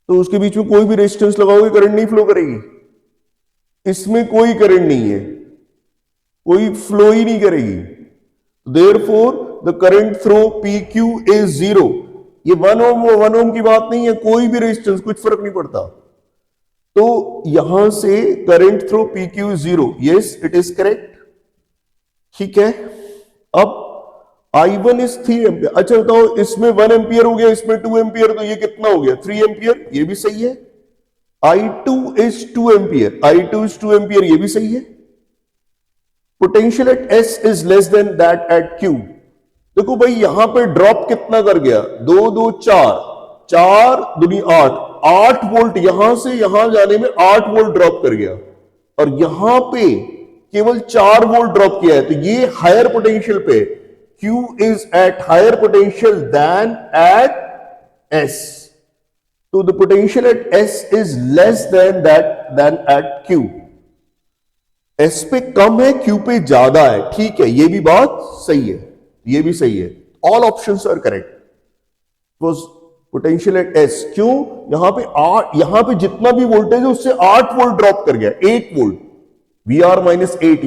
तो उसके बीच में कोई भी रेजिस्टेंस लगाओगे करंट नहीं फ्लो करेगी। इसमें कोई करंट नहीं है, कोई फ्लो ही नहीं करेगी। Therefore the current through P Q is 0। ये 1 ओम की बात नहीं है, कोई भी रेजिस्टेंस, कुछ फर्क नहीं पड़ता। तो यहां से current through P Q is 0, yes it is correct, ठीक है। अब I1 इज 3 एम्पियर। अच्छा बताओ, इसमें 1 एम्पियर हो गया, इसमें 2 एम्पियर, तो ये कितना हो गया 3 एम्पियर, ये भी सही है। I2 is 2 ampere, I2 is 2 ampere, ये भी सही है। Potential at S is less then that at Q। देखो भाई यहां पे ड्रॉप कितना कर गया, 2 2 4, 4 दूनी 8, 8 वोल्ट यहां से यहां जाने में 8 वोल्ट ड्रॉप कर गया, और यहां पे केवल 4 वोल्ट ड्रॉप किया है, तो ये हायर पोटेंशियल पे, Q is at higher potential than at S. So the potential at S is less than at Q. S पे कम है, Q पे ज्यादा है, ठीक है, ये भी बात सही है, ये भी सही है। All options are correct. Was potential at S, क्यों यहां पे जितना भी वोल्टेज है उससे 8 वोल्ट ड्रॉप कर गया, 8 वोल्ट, VR माइनस 8,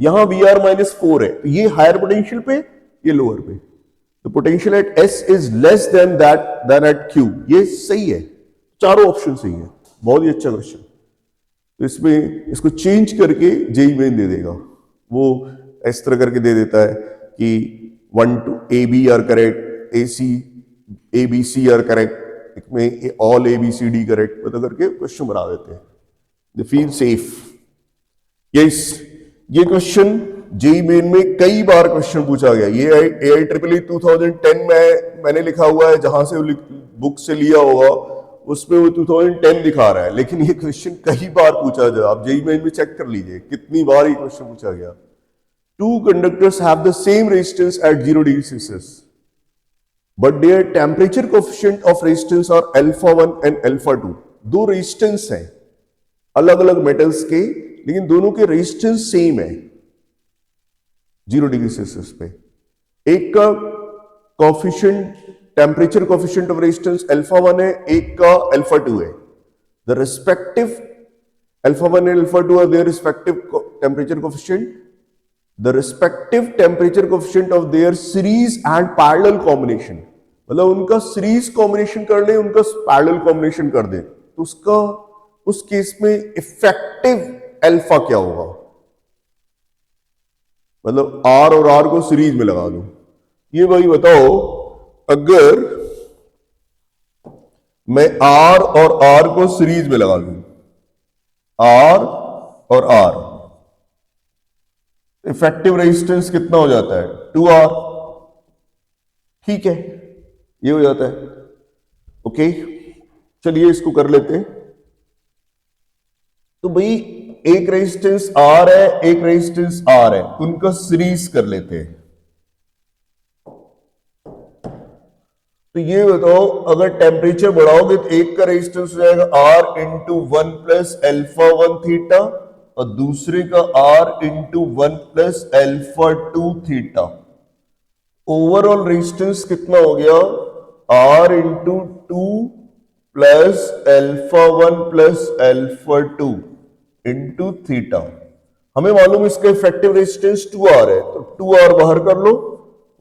यहां VR माइनस 4 है, तो ये हायर पोटेंशियल पे, ये लोअर पे। तो potential at S is less than at Q, ये सही है, चारों ऑप्शन सही है। बहुत ही अच्छा क्वेश्चन। तो इसमें इसको चेंज करके जेईई मेन दे देगा, वो इस तरह करके दे देता है कि 1 to AB are correct, ABC are correct, इसमें ऑल ABCD करेक्ट पता करके क्वेश्चन बना देते हैं। They feel safe. यस, ये क्वेश्चन जेईई मेन में कई बार क्वेश्चन पूछा गया। ये AIEEE 2010 में मैंने लिखा हुआ है, जहां से बुक से लिया होगा उसमें वो 2010 दिखा रहा है, लेकिन ये क्वेश्चन कई बार पूछा जाए, आप जेईई मेन में चेक कर लीजिए कितनी बार ये क्वेश्चन पूछा गया। Two conductors have the same resistance at 0 degree Celsius, but their temperature coefficient of resistance are α1 and α2। दो रेजिस्टेंस हैं अलग अलग मेटल्स के, लेकिन दोनों के रेजिस्टेंस सेम है 0 डिग्री सेल्सियस पे। एक का coefficient, temperature coefficient of resistance α1 है, एक का α2 है। The respective α1 and α2 are their respective temperature coefficient, the respective temperature coefficient of their series and parallel combination, मतलब उनका सीरीज कॉम्बिनेशन कर ले, उनका पैरेलल कॉम्बिनेशन कर दे, तो उसका उस केस में इफेक्टिव अल्फा क्या होगा, मतलब R और R को सीरीज में लगा दो। ये भाई बताओ, अगर मैं R और R को सीरीज में लगा लूं, R और R, इफेक्टिव रेजिस्टेंस कितना हो जाता है 2R, ठीक है, ये हो जाता है। ओके, चलिए इसको कर लेते हैं। तो भाई एक रेजिस्टेंस R है, एक रेजिस्टेंस R है, उनका सीरीज कर लेते हैं। तो ये बताओ, अगर टेम्परेचर बढ़ाओगे तो एक का रेजिस्टेंस हो जाएगा R इंटू 1 प्लस α1 थीटा, और दूसरे का R into 1 plus α2 theta. Overall resistance कितना हो गया R into 2 plus α1 plus α2 into theta. हमें मालूम इसका इफेक्टिव रेजिस्टेंस 2R है, तो 2R बाहर कर लो,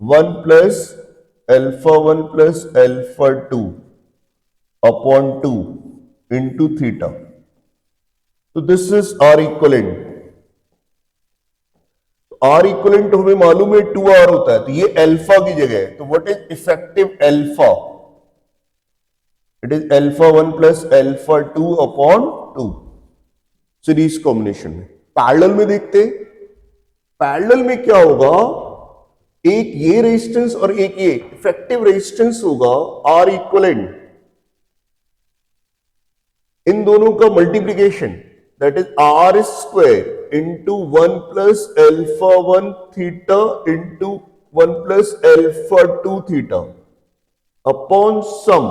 1 plus α1 plus α2 upon 2 into theta. तो this is R equivalent. R equivalent हमें मालूम है 2R होता है, तो ये अल्फा की जगह है, तो what is effective alpha? It is α1 plus α2 upon 2 series combination में। पैरेलल में देखते, पैरेलल में क्या होगा, एक ये रेजिस्टेंस और एक ये, इफेक्टिव रेजिस्टेंस होगा R इक्वलेंट, इन दोनों का multiplication, that is R square into 1 plus α1 theta into 1 plus alpha 2 theta upon sum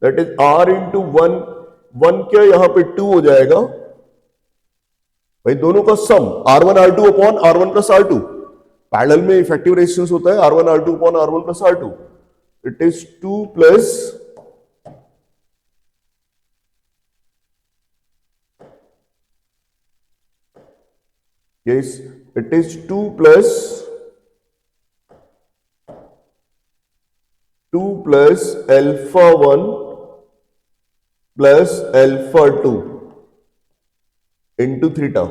that is r into 1 क्या यहां पे 2 हो जाएगा भाई, दोनों का सम R1 R2 upon R1 plus R2। Parallel में इफेक्टिव रेजिस्टेंस होता है R1 R2 upon R1 plus R2। It is 2 plus yes it is 2 plus 2 plus alpha 1 plus alpha 2 into theta.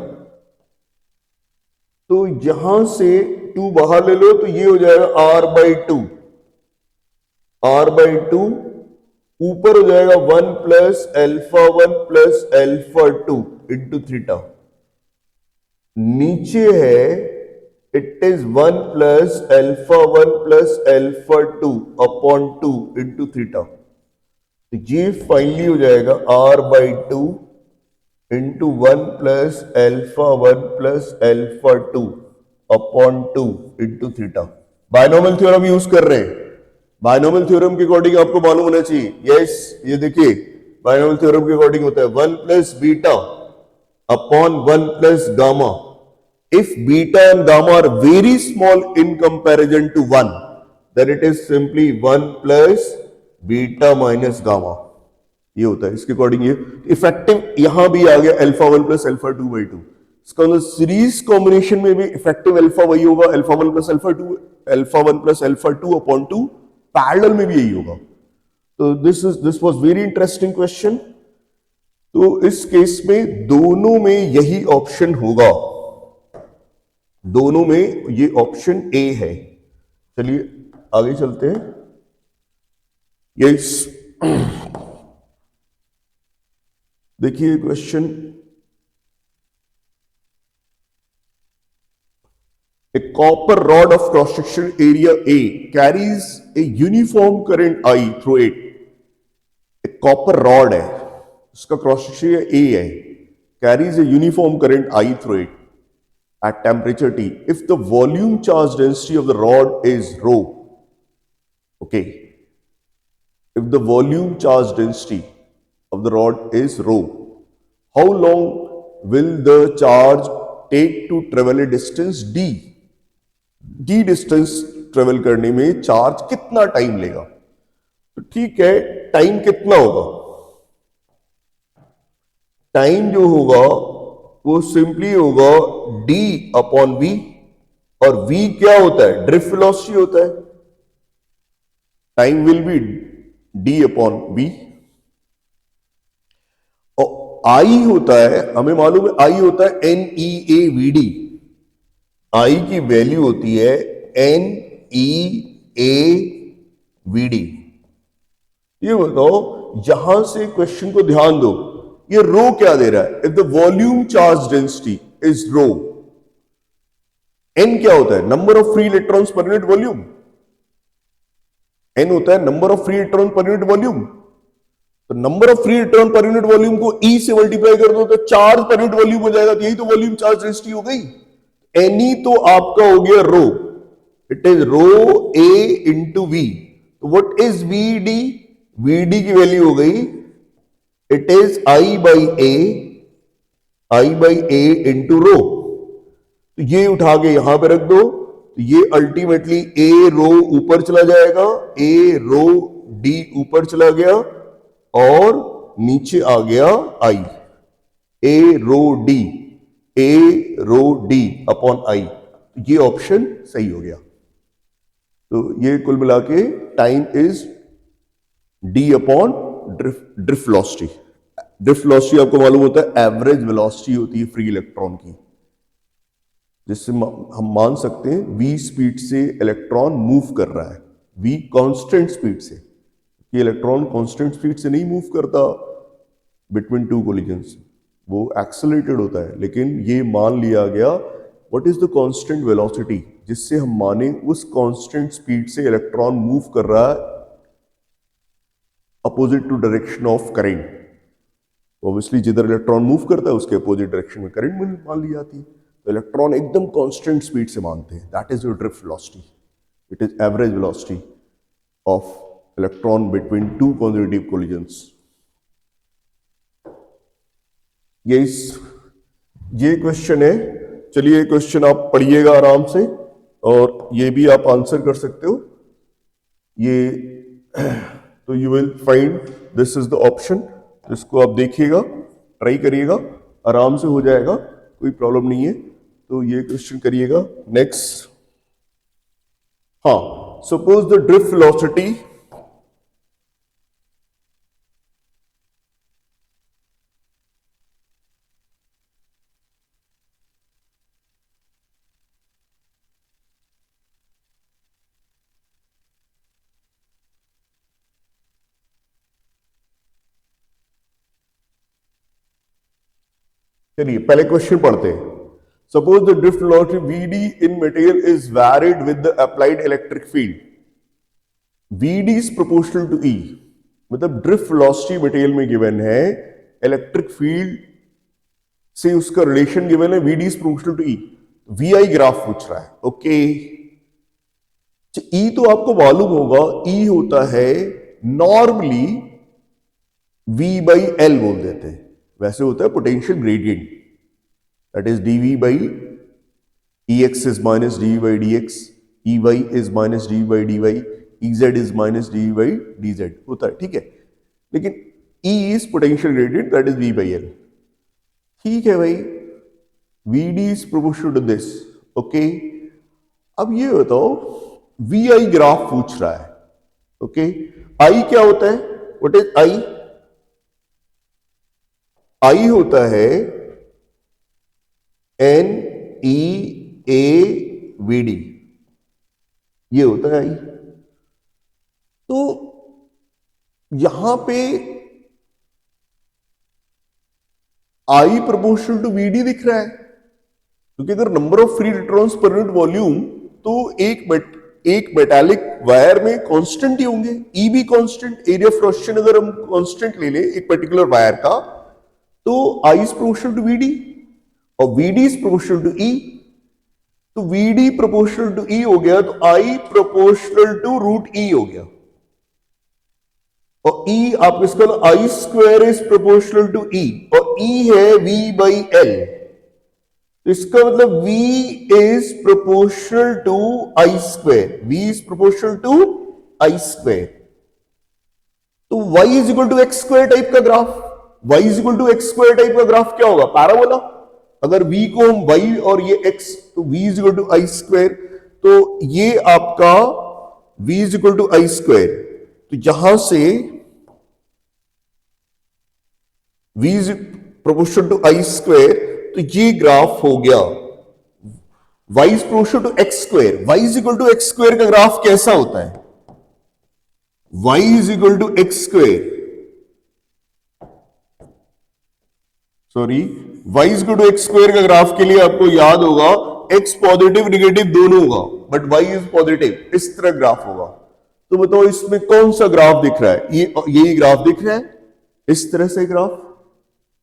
तो यहां से 2 बाहर ले लो तो ये हो जाएगा r/2, r/2 ऊपर हो जाएगा 1 plus alpha 1 plus alpha 2 into theta. नीचे है it is 1 plus alpha 1 plus alpha 2 upon 2 into theta. तो ये फाइनली हो जाएगा r/2 into 1 plus alpha 1 plus alpha 2 upon 2 into theta. Binomial theorem use कर रहे हैं। बायनोमियल थ्योरम के अकॉर्डिंग आपको मालूम होना चाहिए। यस ये देखिए बायनोमियल थ्योरम के अकॉर्डिंग होता है 1 plus beta upon 1 plus gamma. If beta and gamma are very small in comparison to 1, then it is simply 1 plus beta minus gamma. ये होता है इसके अकॉर्डिंग। ये इफेक्टिव यहां भी आ गया अल्फा 1 प्लस अल्फा 2/2। इसका मतलब सीरीज कॉम्बिनेशन में भी इफेक्टिव अल्फा वही होगा, alpha 1 plus alpha 2, alpha 1 plus alpha 2 upon 2। Parallel में भी यही होगा। तो this was very interesting question. तो इस केस में दोनों में यही ऑप्शन होगा, दोनों में ये ऑप्शन ए है। चलिए आगे चलते हैं। यस देखिए question, A copper rod of cross section area A carries a uniform current I through it. एक कॉपर रॉड है, उसका क्रॉस सेक्शन ए है, carries a uniform current I through it at temperature T if the volume charge density of the rod is rho. Okay, if the volume charge density of the rod is rho, how long will the charge take to travel a distance d? d distance travel करने में charge कितना time लेगा? तो ठीक है, time कितना होगा? Time जो होगा वो सिंपली होगा d अपॉन v, और v क्या होता है? ड्रिफ्ट वेलोसिटी होता है। Time will be d upon v। और I होता है, हमें मालूम है I होता है NEAVD। I की वैल्यू होती है NEAVD। ये बताओ, यहां से क्वेश्चन को ध्यान दो, ये रो क्या दे रहा है? If the volume charge density is rho, n क्या होता है? Number of free electrons per unit volume. N होता है number of free electron per unit volume. तो number of free electron per unit volume को ई से multiply कर दो तो चार्ज पर यूनिट वॉल्यूम हो जाएगा। तो यही तो वॉल्यूम चार्ज डेंसिटी हो गई। एनी तो आपका हो गया rho, it is rho A into V. तो what is V D? V D की वैल्यू हो गई it is I by A into rho. तो ये उठा के यहां पे रख दो, तो ये अल्टीमेटली ए रो ऊपर चला जाएगा, ए रो डी ऊपर चला गया और नीचे आ गया I, A rho D upon I। ये ऑप्शन सही हो गया। तो ये कुल मिला के time is d upon drift velocity. Drift velocity आपको मालूम होता है एवरेज वेलोसिटी होती है फ्री इलेक्ट्रॉन की, जिससे हम मान सकते हैं v स्पीड से इलेक्ट्रॉन मूव कर रहा है, v कांस्टेंट स्पीड से। ये इलेक्ट्रॉन कांस्टेंट स्पीड से नहीं मूव करता बिटवीन टू कोलिजन्स, वो एक्सेलरेटेड होता है। लेकिन ये मान लिया गया what is the constant velocity, जिससे हम माने उस कांस्टेंट स्पीड से इलेक्ट्रॉन मूव कर रहा है opposite to direction of current. Obviously जिधर इलेक्ट्रॉन मूव करता है उसके अपोजिट डायरेक्शन में करंट मान ली जाती है। तो इलेक्ट्रॉन एकदम कांस्टेंट स्पीड से मानते हैं, that is your drift velocity. It is average velocity of electron between two consecutive collisions. ये क्वेश्चन है। चलिए क्वेश्चन आप पढ़िएगा आराम से और ये भी आप आंसर कर सकते हो। ये तो you will find this is the option. इसको आप देखिएगा, ट्राई करिएगा, आराम से हो जाएगा, कोई प्रॉब्लम नहीं है। तो ये क्वेश्चन करिएगा। नेक्स्ट, हाँ, सपोज द ड्रिफ्ट वेलोसिटी चलिए पहले क्वेश्चन पढ़ते हैं। Suppose the drift velocity Vd in material is varied with the applied electric field. Vd is proportional to E. मतलब ड्रिफ्ट वेलोसिटी मटेरियल में गिवन है, इलेक्ट्रिक फील्ड से उसका रिलेशन गिवन है, Vd is proportional to E. Vi graph पूछ रहा है। Okay, E तो आपको मालूम होगा, E होता है नॉर्मली V by L बोल देते हैं, वैसे होता है potential gradient, that is dV by Ex is minus dV by dx, Ey is minus dV by dy, Ez is minus dV by dz होता है, ठीक है। लेकिन E is potential gradient, that is V by L। ठीक है भाई, Vd is proportional to this। Okay, अब ये बताओ, Vi ग्राफ पूछ रहा है। ओके, I क्या होता है? What is I? I होता है NEAVD, ये होता है I। तो यहां पे I प्रोपोर्शनल टू VD दिख रहा है, क्योंकि अगर number of free electrons per unit volume तो एक मेटालिक वायर में कांस्टेंट ही होंगे, E भी कांस्टेंट, एरिया ऑफ रोटेशन अगर हम कांस्टेंट ले ले एक पर्टिकुलर वायर का, तो I is proportional to VD और VD is proportional to E। तो VD proportional to E हो गया, तो I proportional to root E हो गया, और E आप इसका I square is proportional to E, और E है V by L, तो इसका मतलब V is proportional to I square, V is proportional to I square। तो Y is equal to X square type का graph, y is equal to x square type का graph क्या होगा? Parabola. अगर v को हम y और ये x, तो v is equal to I square, तो ये आपका v is equal to I square. तो यहां से v is proportional to I square, तो ये ग्राफ हो गया y is proportional to x square. y is equal to x square का ग्राफ कैसा होता है? y is equal to x square, sorry, y is equal to x square का graph के लिए आपको याद होगा x पॉजिटिव नेगेटिव दोनों होगा, बट y इज पॉजिटिव, इस तरह ग्राफ होगा। तो बताओ इसमें कौन सा ग्राफ दिख रहा है? यही ग्राफ दिख रहा है, इस तरह से graph,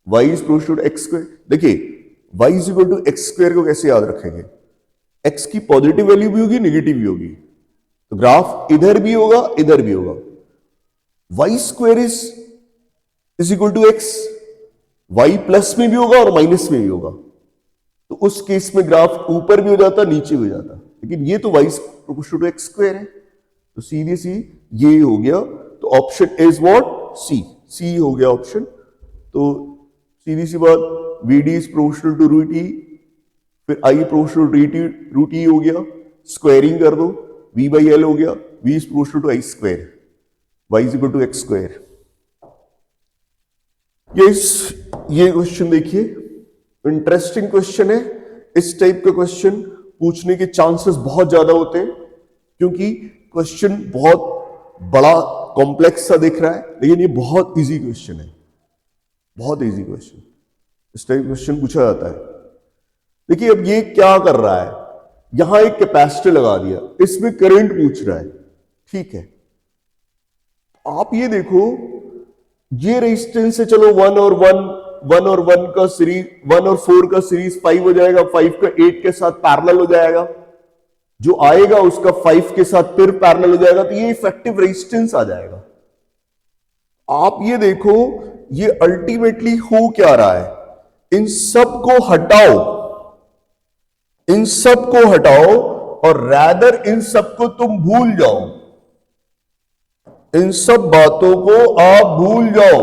y is proportional to x square. देखिए y is equal to x square को कैसे याद रखेंगे? x की पॉजिटिव वैल्यू भी होगी, नेगेटिव भी होगी, तो ग्राफ इधर भी होगा, इधर भी होगा। y square is equal to x, y plus में भी होगा और माइनस में भी होगा, तो उस केस में ग्राफ ऊपर भी हो जाता, नीचे भी हो जाता। लेकिन ये तो y proportional to x square है, तो सीधे सी ये हो गया। तो ऑप्शन इज व्हाट? सी हो गया ऑप्शन। तो सीधी सी बात, VD is proportional to root E, फिर I प्रोपोर्शनल रूट ई हो गया, स्क्वायरिंग कर दो, V बाई एल हो गया, V is proportional to I square, y is equal to x square. ये क्वेश्चन देखिए, इंटरेस्टिंग क्वेश्चन है। इस टाइप का क्वेश्चन पूछने के चांसेस बहुत ज्यादा होते हैं, क्योंकि क्वेश्चन बहुत बड़ा कॉम्प्लेक्स सा दिख रहा है, लेकिन ये बहुत इजी क्वेश्चन है, बहुत इजी क्वेश्चन। इस टाइप क्वेश्चन पूछा जाता है। देखिए अब ये क्या कर रहा है, यहां एक कैपेसिटर लगा दिया, इसमें करंट पूछ रहा है, ठीक है। आप ये देखो, ये रेजिस्टेंस है, चलो 1 और 1 का सीरीज, 1 और 4 का सीरीज 5 हो जाएगा, 5 का 8 के साथ पैरेलल हो जाएगा, जो आएगा उसका 5 के साथ फिर पैरेलल हो जाएगा, तो ये इफेक्टिव रेजिस्टेंस आ जाएगा। आप ये देखो, ये अल्टीमेटली हो क्या रहा है, इन सब को हटाओ, इन सब को हटाओ और रैदर इन सब को तुम भूल जाओ, इन सब बातों को आप भूल जाओ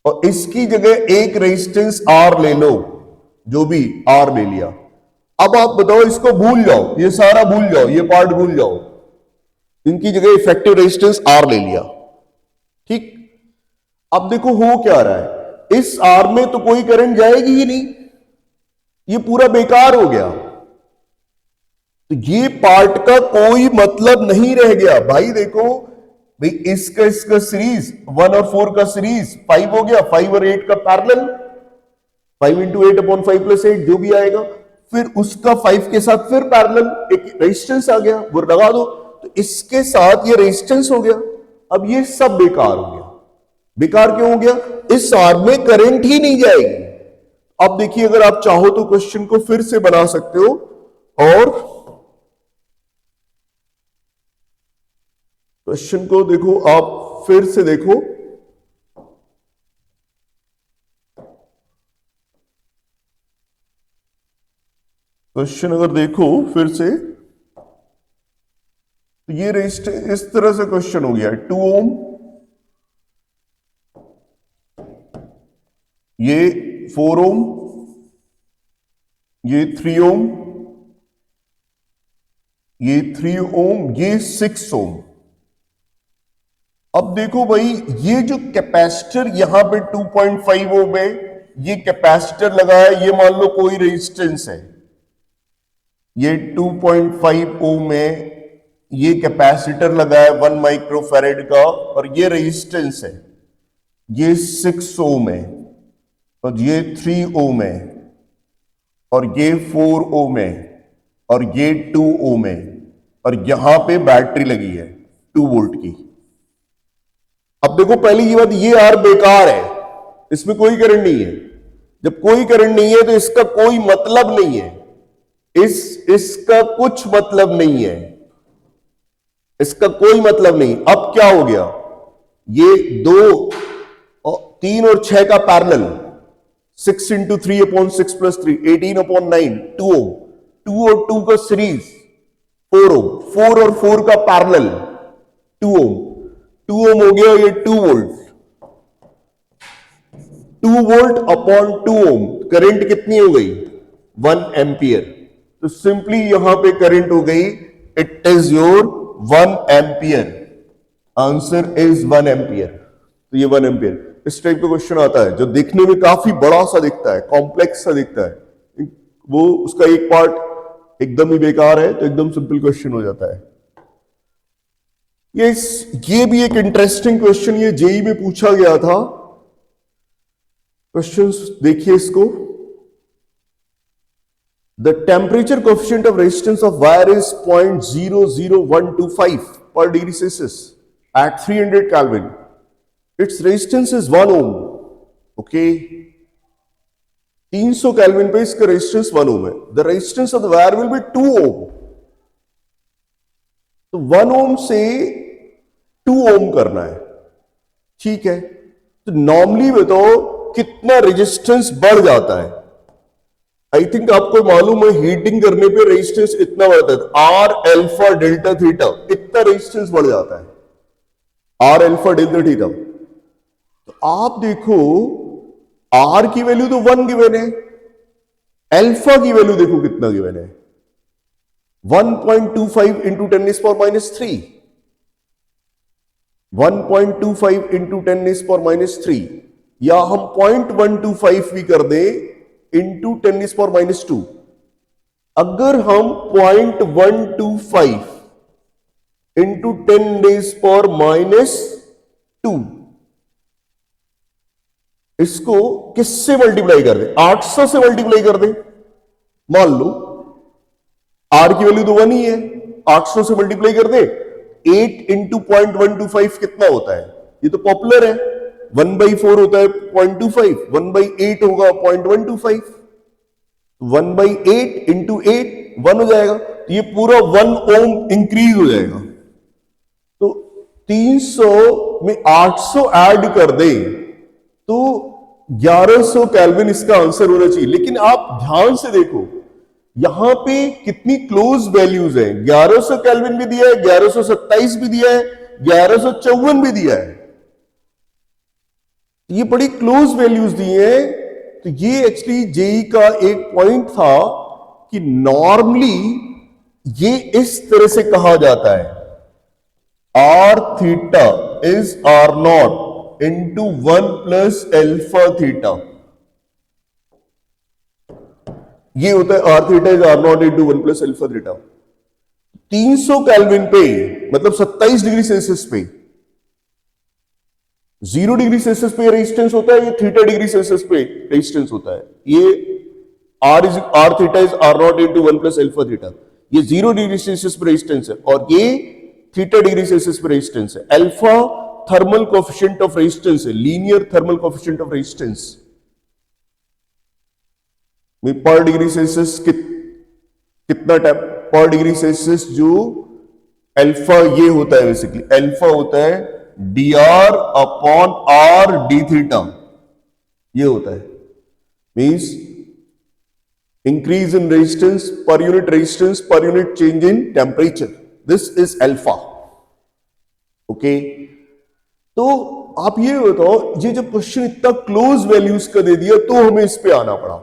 और इसकी जगह एक रेजिस्टेंस आर ले लो, जो भी आर ले लिया। अब आप बताओ, इसको भूल जाओ, ये सारा भूल जाओ, ये पार्ट भूल जाओ, इनकी जगह इफेक्टिव रेजिस्टेंस आर ले लिया, ठीक। अब देखो हो क्या रहा है, इस आर में तो कोई करंट जाएगी ही नहीं, ये पूरा बेकार हो गया, तो ये पार्ट का कोई मतलब नहीं रह गया। भाई देखो भाई, इसका सीरीज 1 और 4 का सीरीज 5 हो गया, 5 और 8 का पैरेलल, 5 इंटू 8/5 + 8 जो भी आएगा, फिर उसका 5 के साथ फिर पैरेलल एक रेजिस्टेंस आ गया, वो लगा दो, तो इसके साथ ये रेजिस्टेंस हो गया। अब ये सब बेकार हो गया। बेकार क्यों हो गया? इस आर में करंट ही नहीं जाएगी। अब देखिए, अगर आप चाहो तो क्वेश्चन को फिर से बना सकते हो, और क्वेश्चन को देखो, आप फिर से देखो, क्वेश्चन अगर देखो फिर से, तो ये रेजिस्टेंस इस तरह से क्वेश्चन हो गया, 2 ओम, ये 4 ओम, ये 3 ओम, ये 3 ओम, ये 6 ओम। अब देखो भाई, ये जो कैपेसिटर यहां पे 2.5 ओम है, ये कैपेसिटर लगा है, ये मान लो कोई रेजिस्टेंस है, ये 2.5 ओम है, ये कैपेसिटर लगा है 1 माइक्रोफैरेड का, और ये रेजिस्टेंस है, ये 6 ओम है, और ये 3 ओम है, और ये 4 ओम है, और ये 2 ओम है, और यहां पे बैटरी लगी है 2 वोल्ट की। अब देखो, पहली ये बात, ये आर बेकार है, इसमें कोई करंट नहीं है। जब कोई करंट नहीं है तो इसका कोई मतलब नहीं है, इसका कुछ मतलब नहीं है, इसका कोई मतलब नहीं। अब क्या हो गया, ये 2, 3 और 6 का पैरेलल, 6 इंटू 3/6 + 3, 18/9, 2 ओम, 2 और 2 का सीरीज 4 ओम, 4 और 4 का पैरेलल 2 ओम, 2 ओम हो गया, ये 2 वोल्ट, 2 वोल्ट अपॉन 2 ओम, करंट कितनी हो गई? 1 एम्पियर। तो सिंपली यहां पे करंट हो गई, it is your 1 ampere. Answer is 1 ampere. तो ये 1 एम्पियर। इस टाइप का क्वेश्चन आता है जो देखने में काफी बड़ा सा दिखता है, कॉम्प्लेक्स सा दिखता है, वो उसका एक पार्ट एकदम ही बेकार है, तो एकदम सिंपल क्वेश्चन हो जाता है। ये भी एक इंटरेस्टिंग क्वेश्चन, ये जेई में पूछा गया था। क्वेश्चन देखिए इसको। The temperature coefficient of resistance of wire is 0.00125 per degree Celsius at 300 Kelvin. Its resistance is 1 ohm. Okay. 300 Kelvin पे इसका resistance 1 ohm है. The resistance of the wire will be 2 ohm. तो 1 ohm से 2 ohm करना है, ठीक है। तो नॉर्मली बताओ कितना रेजिस्टेंस बढ़ जाता है? आई थिंक आपको मालूम है, हीटिंग करने पे रेजिस्टेंस इतना बढ़ता है, आर अल्फा डेल्टा थीटा, इतना रेजिस्टेंस बढ़ जाता है, आर अल्फा डेल्टा थीटा। तो आप देखो, आर की वैल्यू तो 1 गिवन है, अल्फा की वैल्यू देखो कितना गिवन है, 1.25 इंटू 10⁻³ 1.25 इंटू 10⁻³ या हम 0.125 भी कर दें इंटू 10⁻²। अगर हम 0.125 इंटू 10⁻², इसको किससे मल्टीप्लाई कर दे? 800 से मल्टीप्लाई कर दे। मान लो आर की वैल्यू तो 1 ही है, 800 से मल्टीप्लाई कर दे, 8 इंटू 0.125 कितना होता है? ये तो पॉपुलर है, 1/4 होता है 0.25, 1/8 होगा 0.125। 1/8 इंटू 8 1 हो जाएगा, तो ये पूरा 1 ओम इंक्रीज हो जाएगा। तो 300 में 800 ऐड कर दे तो 1100 केल्विन इसका आंसर होना चाहिए। लेकिन आप ध्यान से देखो यहां पे कितनी क्लोज वैल्यूज है, 1100 केल्विन भी दिया है, 1127 भी दिया है, 1154 भी दिया है, ये बड़ी क्लोज वैल्यूज दी है। तो ये एक्चुअली जेई का एक पॉइंट था कि नॉर्मली ये इस तरह से कहा जाता है, R theta is R naught into 1 plus alpha theta. ये होता है R theta is R naught into 1 plus alpha theta. 300 kelvin पे मतलब 27 डिग्री सेल्सियस पे 0 डिग्री सेल्सियस पे रेजिस्टेंस होता है, ये थीटा डिग्री सेल्सियस पे रेजिस्टेंस होता है। ये R theta is R naught into 1 plus alpha theta, ये 0 डिग्री सेल्सियस पे रेजिस्टेंस है और ये थीटा डिग्री सेल्सियस पे रेजिस्टेंस है। Alpha thermal coefficient of resistance है, linear thermal coefficient of resistance में पर डिग्री सेल्सियस कितना टाइम पर डिग्री सेल्सियस जो अल्फा ये होता है, बेसिकली अल्फा होता है D R upon R D theta, ये होता है means increase in resistance per unit change in temperature, this is alpha. Okay, तो आप ये बताओ, ये जब क्वेश्चन इतना क्लोज वैल्यूज का दे दिया तो हमें इस पे आना पड़ा।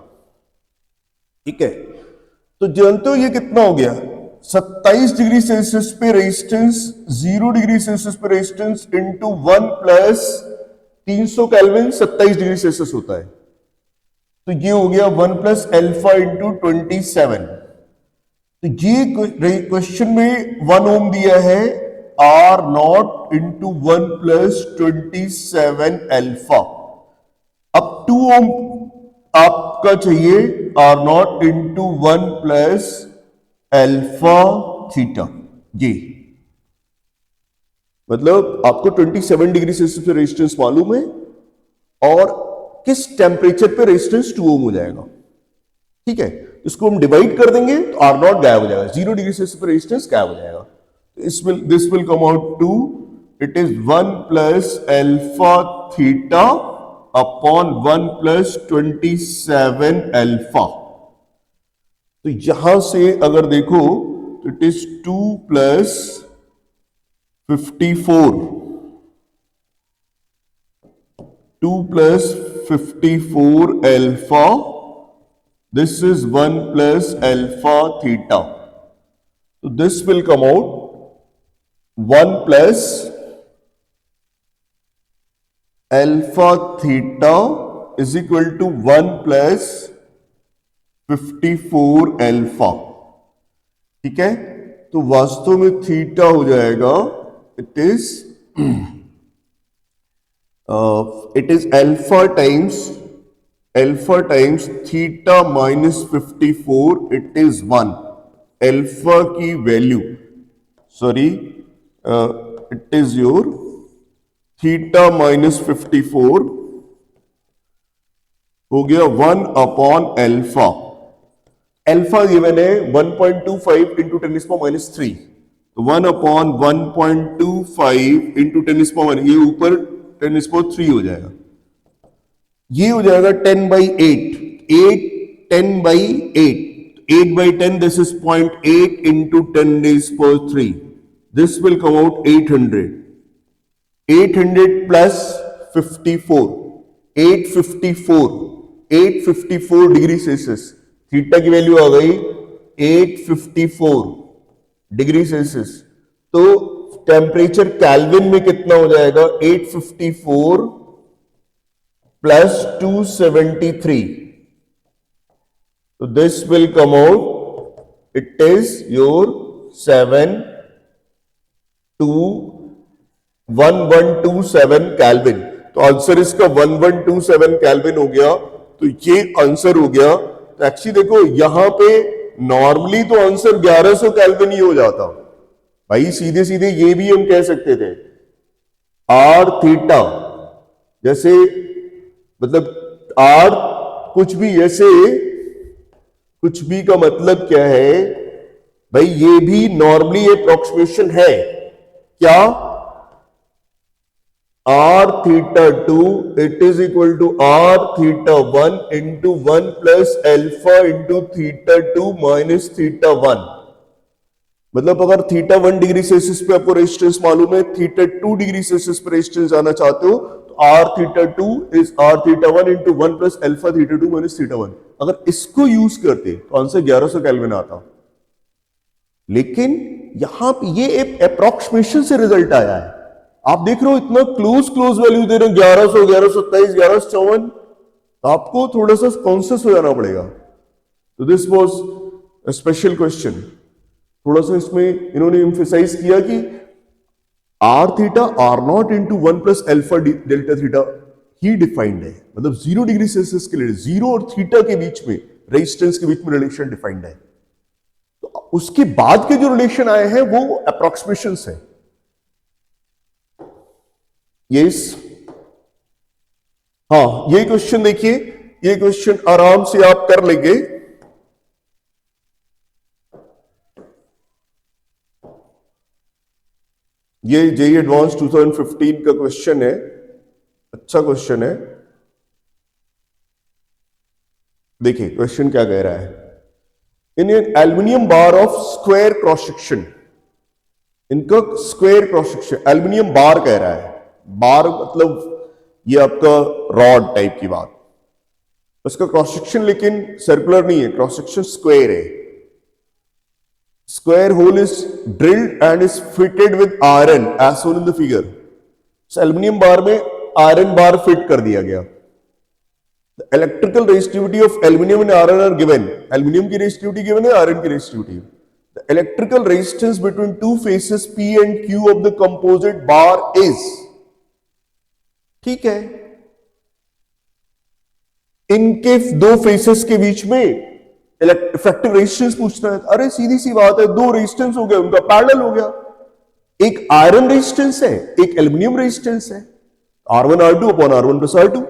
ठीक है, तो जानते हो ये कितना हो गया, 27 डिग्री सेल्सियस पे रेजिस्टेंस, 0 डिग्री सेल्सियस पे resistance into 1 plus 300 kelvin 27 degree Celsius होता है, तो ये हो गया 1 प्लस एल्फा इंटू 27। तो ये क्वेश्चन में 1 ओम दिया है, R naught into 1 plus 27 alpha. अब 2 ओम आपका चाहिए, R naught into 1 plus alpha theta. ये मतलब आपको 27 डिग्री सेल्सियस पे रेजिस्टेंस मालूम है और किस टेम्परेचर पे रेजिस्टेंस 2 ओम हो जाएगा। ठीक है, इसको हम डिवाइड कर देंगे तो आर नॉट गायब हो जाएगा, 0 डिग्री सेल्सियस पे रेजिस्टेंस गायब हो जाएगा। This will come out to it is 1 plus alpha theta upon 1 plus 27 alpha. तो यहां से अगर देखो तो it is 2 plus 54, 2 plus 54 alpha, this is 1 plus alpha theta, so this will come out 1 plus alpha theta is equal to 1 plus 54 alpha। ठीक है, तो वास्तव में थीटा हो जाएगा, it is alpha times theta minus 54, it is 1। alpha की value, sorry it is your theta minus 54 हो गया 1 अपॉन एल्फा। एल्फा गिवन है 1.25 इंटू 10⁻³ तो 1 अपॉन 1.25 इंटू 10⁻⁻, ये ऊपर 10⁻³ हो जाएगा, ये हो जाएगा 10/8, 8/10, this is 0.8 into 10⁻³ this will come out 800 plus 54, 854 degree Celsius, theta की वैल्यू आ गई 854 डिग्री सेल्सियस। तो टेम्परेचर केल्विन में कितना हो जाएगा, 854 plus 273, so this will come out, it is your 1127 kelvin. तो आंसर इसका 1127 केल्विन हो गया, तो ये आंसर हो गया। तो एक्चुअली देखो यहां पे नॉर्मली तो आंसर 1100 केल्विन ही हो जाता भाई, सीधे सीधे ये भी हम कह सकते थे आर थीटा, जैसे मतलब आर कुछ भी ऐसे कुछ भी का मतलब क्या है भाई, ये भी नॉर्मली अप्रोक्सीमेशन है क्या, R theta two it is equal to R theta one into one plus alpha into theta two minus theta one. मतलब अगर थीटा 1 डिग्री सेल्सियस पे आपको रेजिस्टेंस मालूम है, थीटा 2 डिग्री सेल्सियस पे रेजिस्टेंस जाना चाहते हो, तो R theta 2 is R theta 1 into 1 plus alpha theta 2 minus theta 1। अगर इसको यूज करते तो आंसर 1100 केल्विन आता। लेकिन यहां पे ये एक अप्रोक्सीमेशन से रिजल्ट आया है। आप देख रहे हो इतना क्लोज वैल्यू दे रहे हो, 1100, 1127, 1154, तो आपको थोड़ा सा कॉन्शियस हो जाना पड़ेगा। तो this was a special question. थोड़ा सा इसमें इन्होंने एम्फेसाइज किया कि R theta R naught into one plus alpha delta theta ही डिफाइंड है, मतलब 0 डिग्री सेल्सियस के लिए 0 और थीटा के बीच में, रेजिस्टेंस के बीच में रिलेशन डिफाइंड है। तो उसके बाद के जो रिलेशन आए हैं वो अप्रोक्सीमेशन है। यस, हाँ, ये क्वेश्चन देखिए, ये क्वेश्चन आराम से आप कर लेंगे। ये जेईई एडवांस 2015 का क्वेश्चन है, अच्छा क्वेश्चन है। देखिए क्वेश्चन क्या कह रहा है, in an aluminium bar of square cross section, इनका स्क्वायर क्रॉस सेक्शन एल्यूमिनियम बार कह रहा है, बार मतलब ये आपका रॉड टाइप की बात, उसका क्रॉस सेक्शन लेकिन सर्कुलर नहीं है, क्रॉस सेक्शन स्क्वायर है। Square hole is drilled and is fitted with iron as shown in the figure. So aluminium bar में iron bar fit कर दिया गया। The electrical resistivity of aluminium and iron are given. Aluminium की resistivity given है, iron की resistivity। The electrical resistance between two faces P and Q of the composite bar is, ठीक है, इनके दो फेसेस के बीच में इफेक्टिव रेजिस्टेंस पूछना है। अरे सीधी सी बात है, दो रेजिस्टेंस हो गए, उनका पैरेलल हो गया, एक आयरन रेजिस्टेंस है, एक एल्यूमिनियम रेजिस्टेंस है, R1 R2 upon R1 plus R2,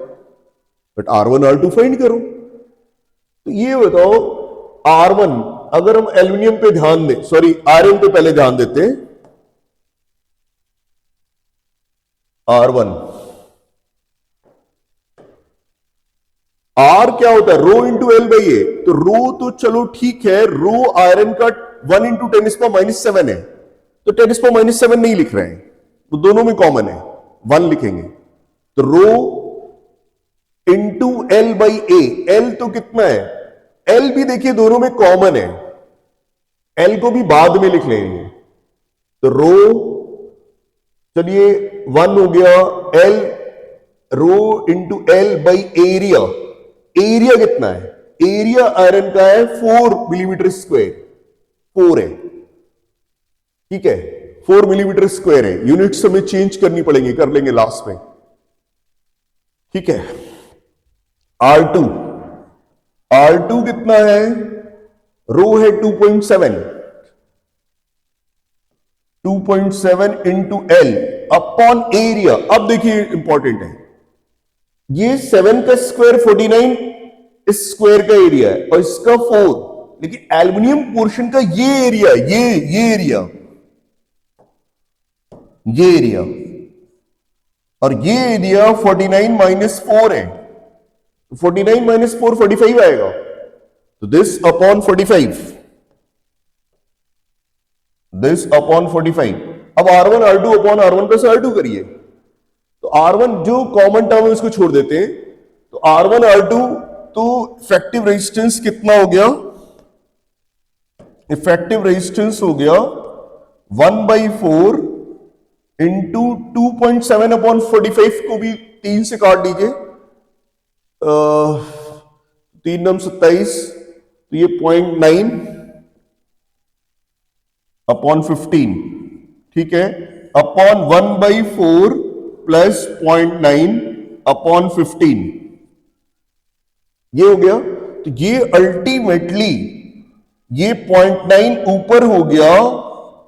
but R1 R2 find करो। तो ये बताओ R1, अगर हम एल्यूमिनियम पे ध्यान दें, सॉरी आयरन पे पहले ध्यान देते हैं, R1 आर क्या होता है, रो इंटू एल बाई ए, तो रो तो चलो ठीक है, रो आयरन का 1 इंटू 10⁻⁷ है, तो 10⁻⁷ नहीं लिख रहे हैं, तो दोनों में कॉमन है, 1 लिखेंगे, तो rho into L by A, L तो कितना है, एल भी देखिए दोनों में कॉमन है, एल को भी बाद में लिख लेंगे, तो रो, चलिए 1 हो गया, L rho into L by area, area कितना है, एरिया आयरन का है 4 मिलीमीटर स्क्वायर, 4 है, ठीक है, 4 मिलीमीटर स्क्वायर है, यूनिट्स हमें चेंज करनी पड़ेंगी, कर लेंगे लास्ट में, ठीक है। R2, R2 कितना है, रो है 2.7, 2.7 इंटू एल अपॉन एरिया। अब देखिए इंपॉर्टेंट है, ये 7 का स्क्वायर 49 इस स्क्वायर का एरिया है और इसका 4, लेकिन एल्यूमिनियम पोर्शन का ये एरिया, ये एरिया और ये एरिया 49 माइनस 4 है, 49 माइनस 4 45 आएगा, तो दिस अपॉन 45, दिस अपॉन 45। अब R1 R2 upon R1 plus R2 करिए, तो R1 जो कॉमन टर्म है उसको छोड़ देते हैं, तो R1 R2, तो इफेक्टिव रेजिस्टेंस कितना हो गया, इफेक्टिव रेजिस्टेंस हो गया 1/4 इंटू 2.7 अपॉन 45 को भी 3 से काट दीजिए, 3 9 27, तो ये 0.9 अपॉन 15, ठीक है, अपॉन 1/4 प्लस 0.9 अपॉन 15, ये हो गया। तो ये अल्टीमेटली ये 0.9 ऊपर हो गया,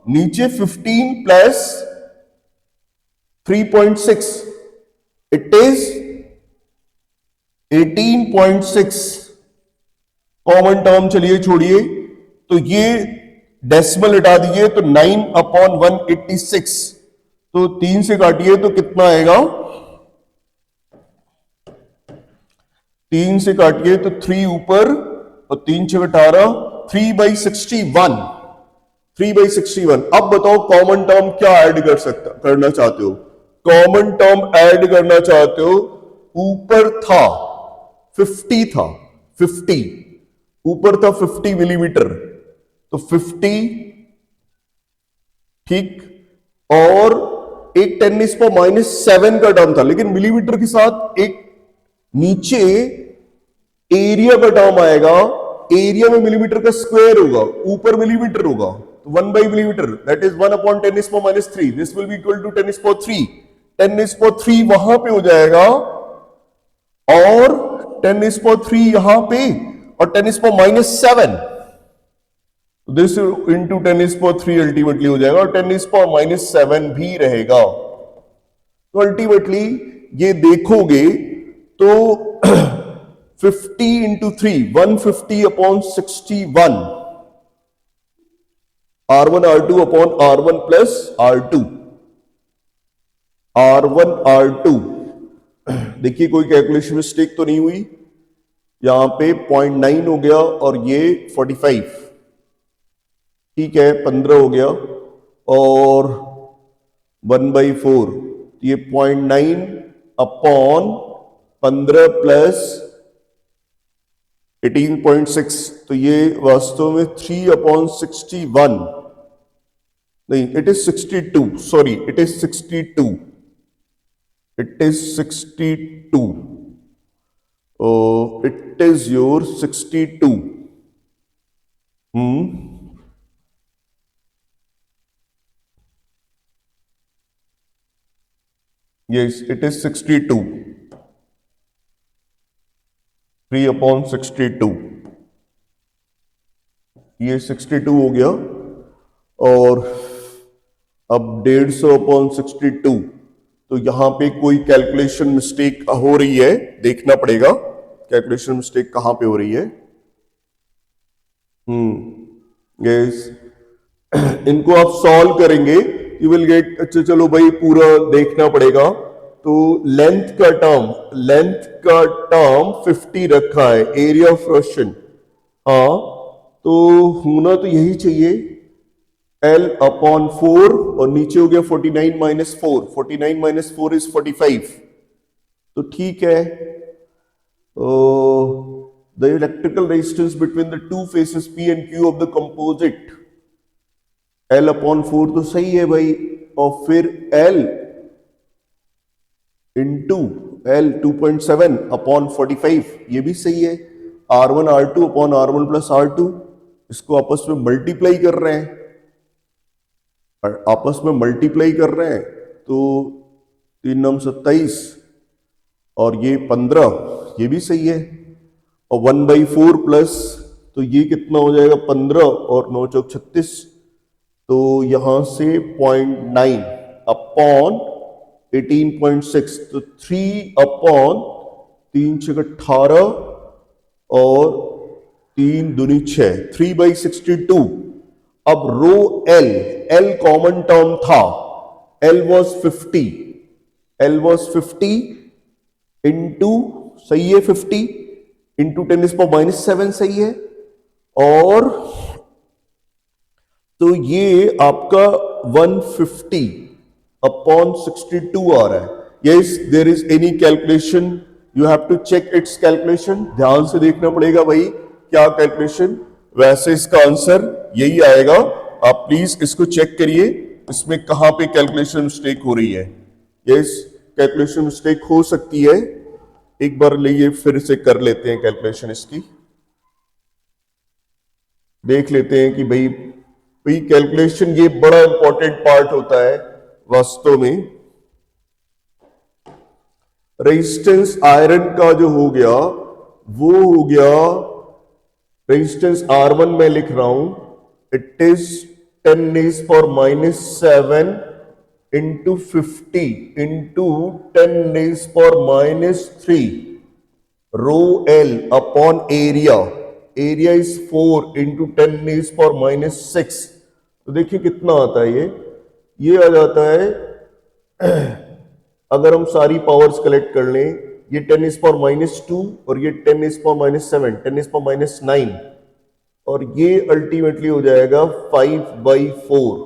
नीचे 15 plus 3.6, it is 18.6, common term चलिए छोड़िए, तो ये डेसिमल हटा दीजिए तो 9/186, तो 3 से काटिए तो कितना आएगा, 3 से काटिए तो 3 ऊपर और 3 6 18, 3/61, 3/61। अब बताओ कॉमन टर्म क्या ऐड करना चाहते हो, कॉमन टर्म ऐड करना चाहते हो, ऊपर था 50, था 50, ऊपर था 50 मिलीमीटर, तो 50, ठीक, और एक 10⁻⁻7 का टर्म था, लेकिन मिलीमीटर के साथ एक नीचे एरिया का टर्म आएगा, एरिया में मिलीमीटर का स्क्वायर होगा, ऊपर मिलीमीटर होगा, तो 1/मिलीमीटर, that is 1/10⁻³ this will be equal to 10⁻3, 10⁻3 वहां पे हो जाएगा और 10⁻3 यहां पे और 10⁻⁻7, दिस इंटू 10⁻3 अल्टीमेटली हो जाएगा और 10⁻⁻7 भी रहेगा। तो अल्टीमेटली ये देखोगे तो 50 into 3, 150/61, R1 R2 upon R1 plus R2, R1 R2। देखिए कोई कैलकुलेशन मिस्टेक तो नहीं हुई, यहां पे 0.9 हो गया और ये 45, ठीक है, 15 हो गया और 1/4, ये 0.9 अपॉन 15 प्लस 18.6, तो ये वास्तव में 3/61, नहीं, it is 62, sorry, it is 62, it is 62, it is your 62, yes, it is 62, 3/62, ये 62 हो गया और अब 150/62, तो यहां पे कोई कैलकुलेशन मिस्टेक हो रही है, देखना पड़ेगा कैलकुलेशन मिस्टेक कहां पे हो रही है। यस, इनको आप सॉल्व करेंगे, यू विल गेट, अच्छा चलो भाई पूरा देखना पड़ेगा, तो लेंथ का टर्म 50 रखा है, एरिया ऑफ क्वेश्चन, हाँ, तो होना तो यही चाहिए L/4 और नीचे हो गया 49-4, 49-4 इज 45, तो ठीक है। The electrical resistance between the two faces P and Q of the composite, L/4 तो सही है भाई, और फिर L इंटू L 2.7/45, ये भी सही है, R1 R2 upon R1 plus R2, इसको आपस में मल्टीप्लाई कर रहे हैं, आपस में मल्टीप्लाई कर रहे हैं, तो 3×9 = 27 और ये 15, ये भी सही है, और 1/4 प्लस, तो ये कितना हो जाएगा 15 और 9 × 36, तो यहां से 0.9 अपॉन 18.6, तो 3/3 × 18 और 3 दूनी 6, 3/62। अब रो L कॉमन टर्म था, L was 50 इंटू, सही है, 50 इंटू 10⁻⁻7 सही है, और तो ये आपका 150/62 आ रहा है। Yes, there is any calculation, you have to check its calculation, ध्यान से देखना पड़ेगा भाई क्या कैलकुलेशन, वैसे इसका आंसर यही आएगा, आप प्लीज इसको चेक करिए, इसमें कहां पे कैलकुलेशन मिस्टेक हो रही है। यस, कैलकुलेशन मिस्टेक हो सकती है, एक बार लिए फिर से कर लेते हैं कैलकुलेशन, इसकी देख लेते हैं कि भाई कैलकुलेशन, ये बड़ा इंपॉर्टेंट पार्ट होता है वास्तव में। रेजिस्टेंस आयरन का जो हो गया वो हो गया, रेजिस्टेंस R1 में लिख रहा हूं, it is 10⁻⁻7 into 50 into 10⁻⁻3 rho L upon area, area is 4 into 10⁻⁻⁶। तो देखिए कितना आता है ये आ जाता है, अगर हम सारी पावर्स कलेक्ट कर लें, ये 10⁻⁻2 और ये 10⁻⁷, 10⁻⁹, और ये अल्टीमेटली हो जाएगा 5/4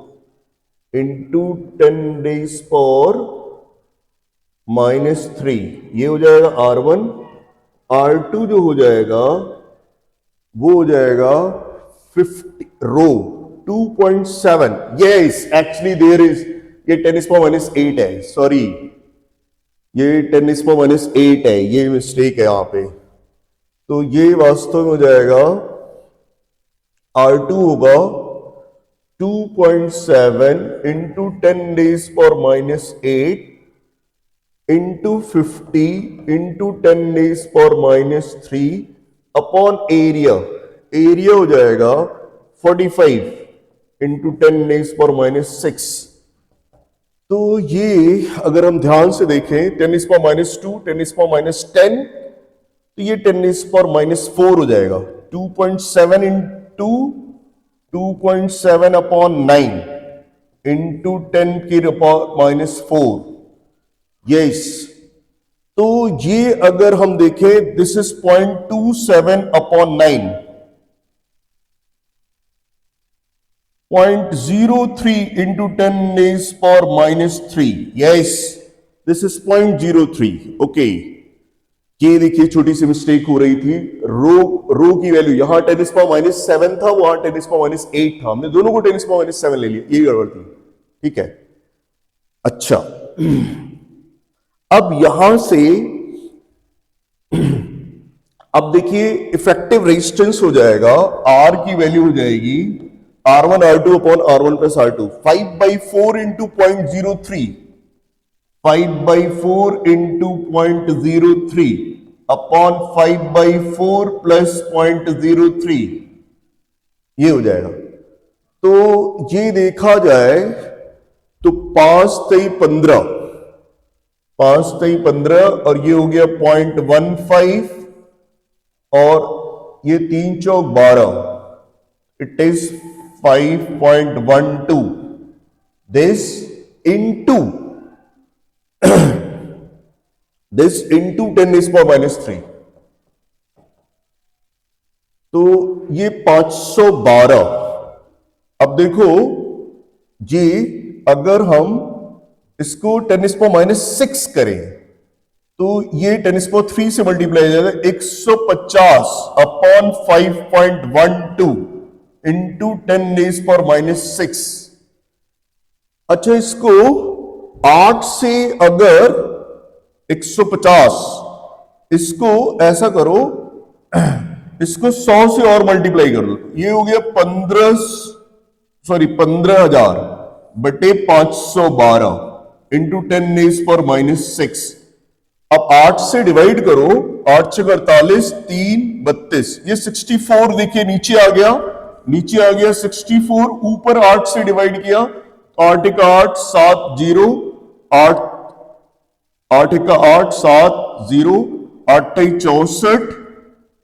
इंटू 10⁻⁻3। ये हो जाएगा R1। R2 जो हो जाएगा वो हो जाएगा 50 रो 2.7। यस, एक्चुअली देयर इज, ये 10⁻⁸ है, सॉरी, ये 10⁻⁸ है, ये मिस्टेक है यहां पे। तो ये वास्तव में हो जाएगा R2 होगा 2.7 into 10⁻⁸ into 50 into 10⁻³ upon area. Area हो जाएगा 45 इंटू 10⁻⁶। तो ये अगर हम ध्यान से देखें 10⁻², 10⁻10, तो ये 10⁻⁴ हो जाएगा। 2.7 इंटू 2.7 अपॉन 9 इंटू 10⁻⁴। यस, तो ये अगर हम देखें, this is 0.27 upon 9, 0.03 into 10⁻⁻3। Yes, this is 0.03। Okay, ये देखिए छोटी सी मिस्टेक हो रही थी, रो की वैल्यू यहां 10⁻⁷ था, वहां 10⁻⁸ था, हमने दोनों को 10⁻⁷ ले लिया, ये गड़बड़ थी। ठीक है, अच्छा, अब यहां से अब देखिए इफेक्टिव रेजिस्टेंस हो जाएगा, R की वैल्यू हो जाएगी R1 R2 upon R1 plus R2, 5/4 into 0.03, 5/4 into 0.03 upon 5/4 plus 0.03, ये हो जाएगा। तो ये देखा जाए तो 5×3 = 5×3 और ये हो गया 0.15 और ये 3×4 = 12, इट इज 5.12 this into 10⁻⁻3। तो ये 512। अब देखो ये अगर हम इसको 10⁻⁶ करें तो ये 10⁻³ से मल्टीप्लाई हो जाएगा, 150 अपॉन 5.12 इंटू 10⁻⁶। अच्छा, इसको 8 से अगर 150, इसको ऐसा करो, इसको 100 से और मल्टीप्लाई कर दो, ये हो गया 15,000 बटे 512 इंटू 10⁻⁻6। अब 8 से डिवाइड करो, 8 × 48, 3 32, ये 64 देखिए नीचे आ गया, 64, ऊपर 8 से डिवाइड किया, 8 × 8 7 0, 8 8 × 8 7 0, 8 × 64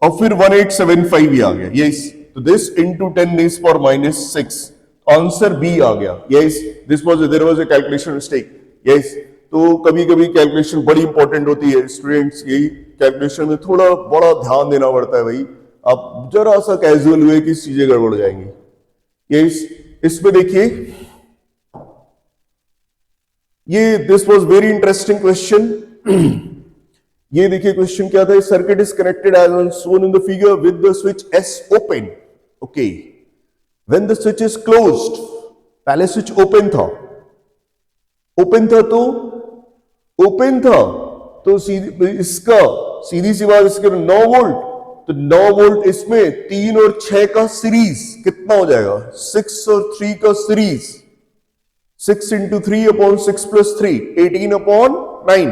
और फिर 1875 ही आ गया। यस, तो दिस इंटू 10⁻⁶, आंसर बी आ गया। Yes, there was a calculation mistake. Yes, तो कभी कभी कैलकुलेशन बड़ी इंपॉर्टेंट होती है स्टूडेंट्स, यही कैलकुलेशन में थोड़ा बड़ा ध्यान देना पड़ता है भाई, आप जरा सा कैजुअल हुए कि चीजें गड़बड़ जाएंगी। यस, इसमें देखिए ये this was very interesting question. ये देखिए क्वेश्चन क्या था, circuit is connected as on shown in the figure with the switch S open. Okay, when the switch is closed, पहले स्विच ओपन था तो इसका सीधी सी बात, इसके 9 वोल्ट, तो 9 वोल्ट इसमें 3 और 6 का सीरीज कितना हो जाएगा, 6 और 3 का सीरीज, 6 × 3 अपॉन 6 + 3 18/9,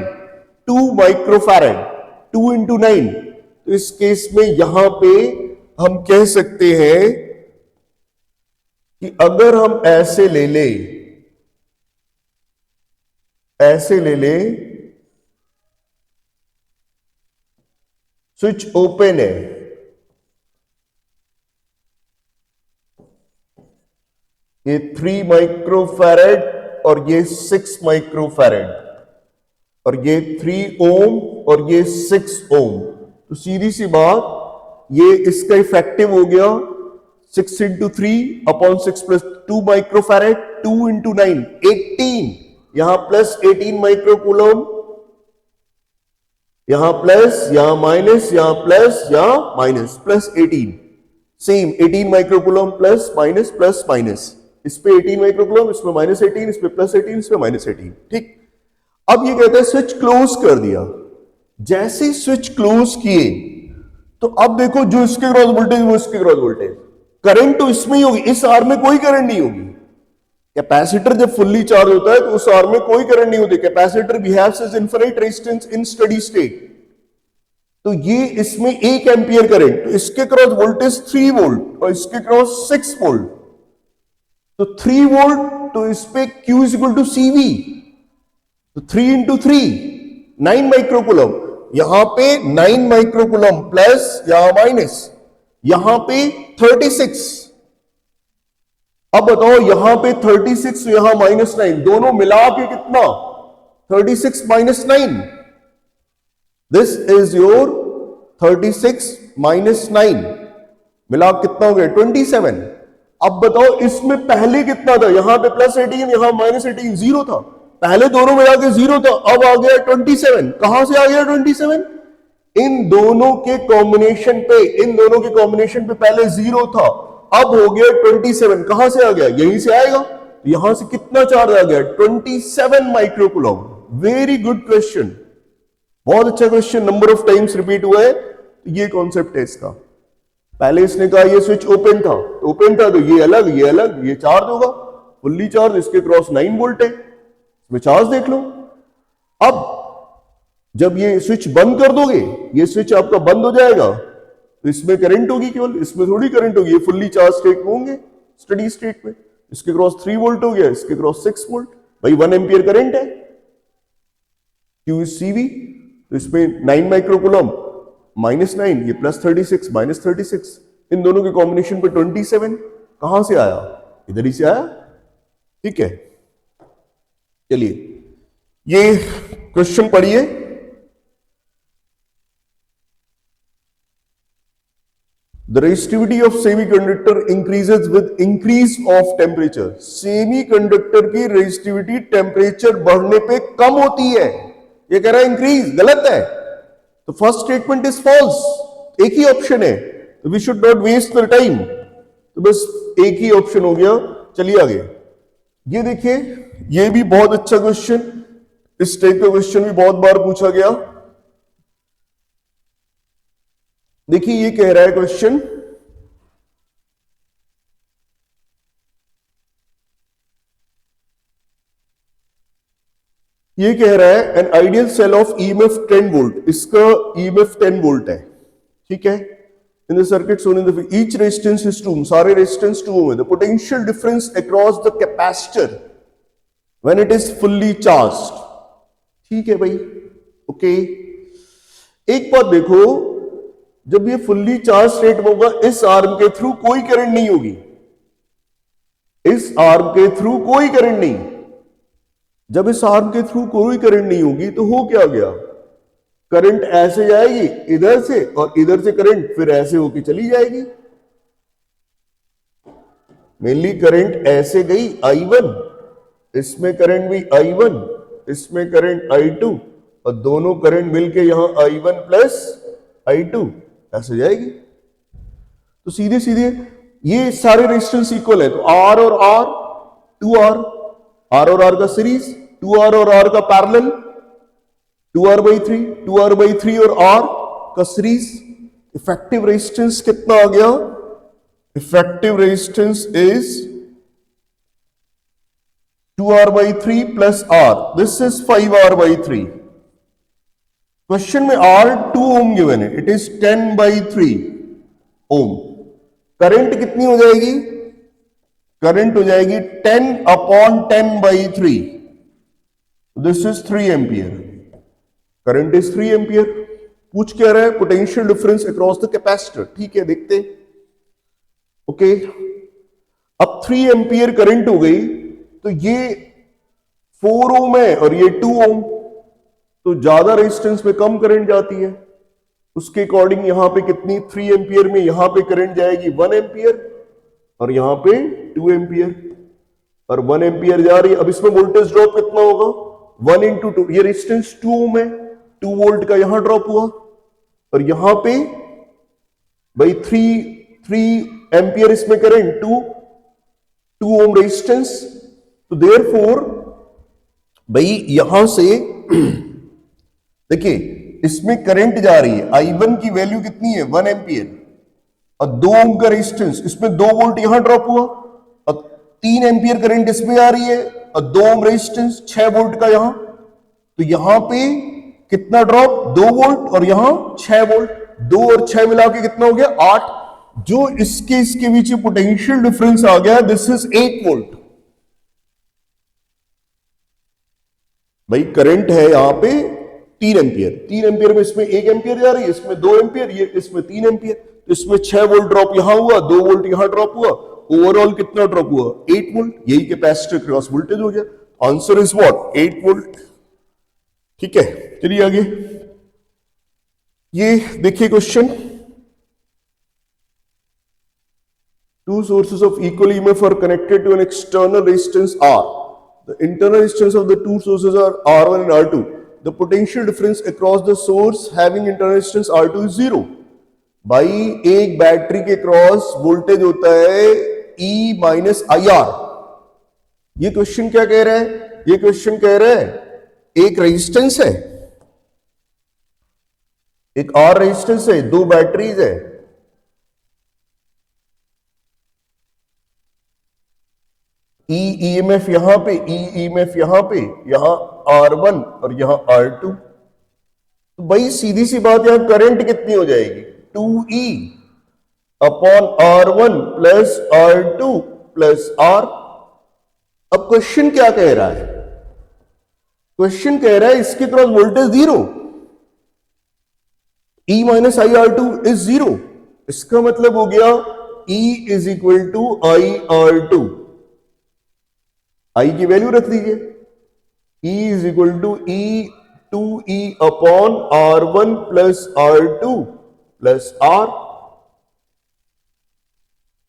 2 माइक्रोफैरड, 2 × 9। तो इस केस में यहां पे हम कह सकते हैं कि अगर हम ऐसे ले ले स्विच ओपन है, ये 3 माइक्रोफैरेड और ये 6 माइक्रोफैरेड, और ये 3 ओम और ये 6 ओम। तो सीधी सी बात, ये इसका इफेक्टिव हो गया 6 into 3 upon 6 plus 2 microfarad, 2 into 9 18, यहां प्लस 18 माइक्रोकूलम, यहां प्लस, यहां माइनस, यहां प्लस, यहां minus, plus 18, same 18 microcoulomb plus minus, इस पे 18 माइक्रोकूलम, इसमें माइनस 18, इस पे प्लस 18, इस पे माइनस 18। ठीक, अब ये कहता है स्विच क्लोज कर दिया। जैसे स्विच क्लोज किए तो अब देखो, जो इसके क्रॉस वोल्टेज वो इसके क्रॉस वोल्टेज, करंट तो इसमें ही होगी, इस आर में कोई करंट नहीं होगी। कैपेसिटर जब फुल्ली चार्ज होता है तो उस आर में कोई करंट नहीं होती। Capacitor behaves as infinite resistance in steady state. तो ये इसमें 1 एम्पियर करंट, तो इसके क्रॉस वोल्टेज 3 वोल्ट और इसके क्रॉस 6 वोल्ट, तो 3 वोल्ट, तो इस पे Q is equal to CV, तो 3 इंटू 3 9 माइक्रोकूलम, यहां पे 9 माइक्रोकूलम प्लस, यहां माइनस, यहां पे 36। अब बताओ, यहां पे 36, यहां -9, दोनों मिला के कितना, 36 minus 9, this is your 36 minus 9, मिला कितना हो गया 27। अब बताओ, इसमें पहले कितना था, यहां पे प्लस 18, यहां माइनस 18, 0 था, पहले दोनों मिला के 0 था, अब आ गया 27। कहां से आ गया 27? इन दोनों के कॉम्बिनेशन पे पहले 0 था, अब हो गया 27। कहां से आ गया, यहीं से आएगा, यहां से कितना चार्ज आ गया 27 माइक्रोकूलम। वेरी गुड क्वेश्चन, बहुत अच्छा question, number of times repeat हुआ है। तो ये कॉन्सेप्ट है इसका। पहले इसने कहा ये स्विच ओपन था, तो ये अलग, ये चार्ज होगा, फुल्ली चार्ज, इसके क्रॉस 9 वोल्ट है, इसमें चार्ज देख लो। अब जब ये स्विच बंद कर दोगे, ये स्विच आपका बंद हो जाएगा, तो इसमें करंट होगी केवल, इसमें थोड़ी करंट होगी, ये फुल्ली चार्ज स्टेट में होंगे, स्टडी स्टेट में। इसके क्रॉस 3 वोल्ट हो गया, इसके क्रॉस 6 वोल्ट, भाई 1 एम्पियर करंट है, Q इज CV, तो इसमें 9 माइक्रोकूलम -9, ये प्लस 36 माइनस 36, इन दोनों के कॉम्बिनेशन पे 27। कहां से आया, इधर ही से आया। ठीक है, चलिए ये क्वेश्चन पढ़िए। The resistivity of semiconductor increases with increase of temperature. Semiconductor की रेजिस्टिविटी टेम्परेचर बढ़ने पे कम होती है, ये कह रहा है इंक्रीज, गलत है। तो फर्स्ट स्टेटमेंट इज फॉल्स, एक ही ऑप्शन है, तो we should not waste the time, तो बस एक ही ऑप्शन हो गया। चलिए आगे, ये देखिए, ये भी बहुत अच्छा क्वेश्चन, इस टाइप का क्वेश्चन भी बहुत बार पूछा गया। देखिए ये कह रहा है क्वेश्चन, ये कह रहा है an ideal cell of EMF 10 volt, इसका EMF 10 वोल्ट है। ठीक है, in the circuit shown in the each resistance is 2 ohm, सारे रेजिस्टेंस 2 ohm है। The potential difference across the capacitor when it is fully charged. ठीक है भाई, okay. एक बात देखो, जब ये फुल्ली चार्ज स्टेट में होगा, इस आर्म के थ्रू कोई करंट नहीं होगी, इस आर्म के थ्रू कोई करंट नहीं। जब इस आर्म के थ्रू कोई करंट नहीं होगी तो हो क्या गया, करंट ऐसे जाएगी इधर से, और इधर से करंट फिर ऐसे होके चली जाएगी। मेनली करंट ऐसे गई I1, इसमें करंट भी I1, इसमें करंट I2, और दोनों करंट मिलके यहां I1 प्लस I2 ऐसे जाएगी। तो सीधे सीधे ये सारे रेजिस्टेंस इक्वल है, तो R और R 2R, R और R का सीरीज, 2R और R का पैरेलल, 2R/3, 2R/3 और R का सीरीज। इफेक्टिव रेजिस्टेंस कितना आ गया, effective resistance is 2R/3 plus R, this is 5R/3। Question में R 2 ओम गिवन है, इट इज 10/3 ओम। करंट कितनी हो जाएगी, करंट हो जाएगी 10/10/3, this is 3 ampere, current is 3 ampere. पूछ क्या रहा है, potential difference across the capacitor. ठीक है, देखते, ओके। अब 3 एम्पियर करंट हो गई, तो ये 4 ओम है और ये 2 ओम, तो ज्यादा रेजिस्टेंस में कम करंट जाती है। उसके अकॉर्डिंग यहां पे कितनी 3 एम्पियर में यहां पे करंट जाएगी 1 एम्पियर और यहां पे 2 एम्पियर, और 1 एम्पियर जा रही है। अब इसमें वोल्टेज ड्रॉप कितना होगा 1 इंटू 2, ये रेजिस्टेंस 2 ओम है, 2 वोल्ट का यहां ड्रॉप हुआ, और यहां पे भाई 3 एम्पियर इसमें करंट, 2 ओम रेजिस्टेंस, तो देयरफॉर भाई यहां से देखिए इसमें करंट जा रही है, I1 की वैल्यू कितनी है 1 एम्पियर, और 2 ओम का रेजिस्टेंस, इसमें 2 वोल्ट यहां ड्रॉप हुआ, और 3 एम्पियर करंट इसमें आ रही है, और 2 ओम रेजिस्टेंस 6 वोल्ट का यहां, तो यहां पे कितना ड्रॉप 2 वोल्ट और यहां 6 वोल्ट, 2 और 6 मिला के कितना हो गया 8, जो इसके बीच पोटेंशियल डिफरेंस आ गया, दिस इज 8 वोल्ट। भाई करंट है यहां पे 3 एम्पियर, 3 एम्पियर में इसमें 1 एम्पियर जा रही है, इसमें 2 एम्पियर, ये इसमें 3 एम्पियर, तो इसमें 6 वोल्ट ड्रॉप यहां हुआ, 2 वोल्ट यहां ड्रॉप हुआ, ओवरऑल कितना ड्रॉप हुआ 8 वोल्ट, यही कैपेसिटर क्रॉस वोल्टेज हो गया। Answer is what 8 volt. ठीक है, चलिए आगे ये देखिए question, two sources of equal EMF are connected to an external resistance R. The internal resistance of the two sources are R1 and R2. The potential difference across the source having internal resistance R2 is 0. भाई एक battery के cross voltage होता है E minus IR। ये question क्या कह रहा है, ये क्वेश्चन कह रहा है एक रेजिस्टेंस है, एक R रेजिस्टेंस है, 2 बैटरीज है, EMF यहां पे, EMF यहां पे, यहां R1 और यहां R2, तो भाई सीधी सी बात यहां करंट कितनी हो जाएगी 2E upon R1 plus R2 plus R। अब क्वेश्चन क्या कह रहा है, क्वेश्चन कह रहा है इसके cross voltage 0, E minus I R2 is 0, इसका मतलब हो गया E is equal to I R2, I की वैल्यू रख दीजिए, E is equal to E2E upon R1 plus R2 plus R।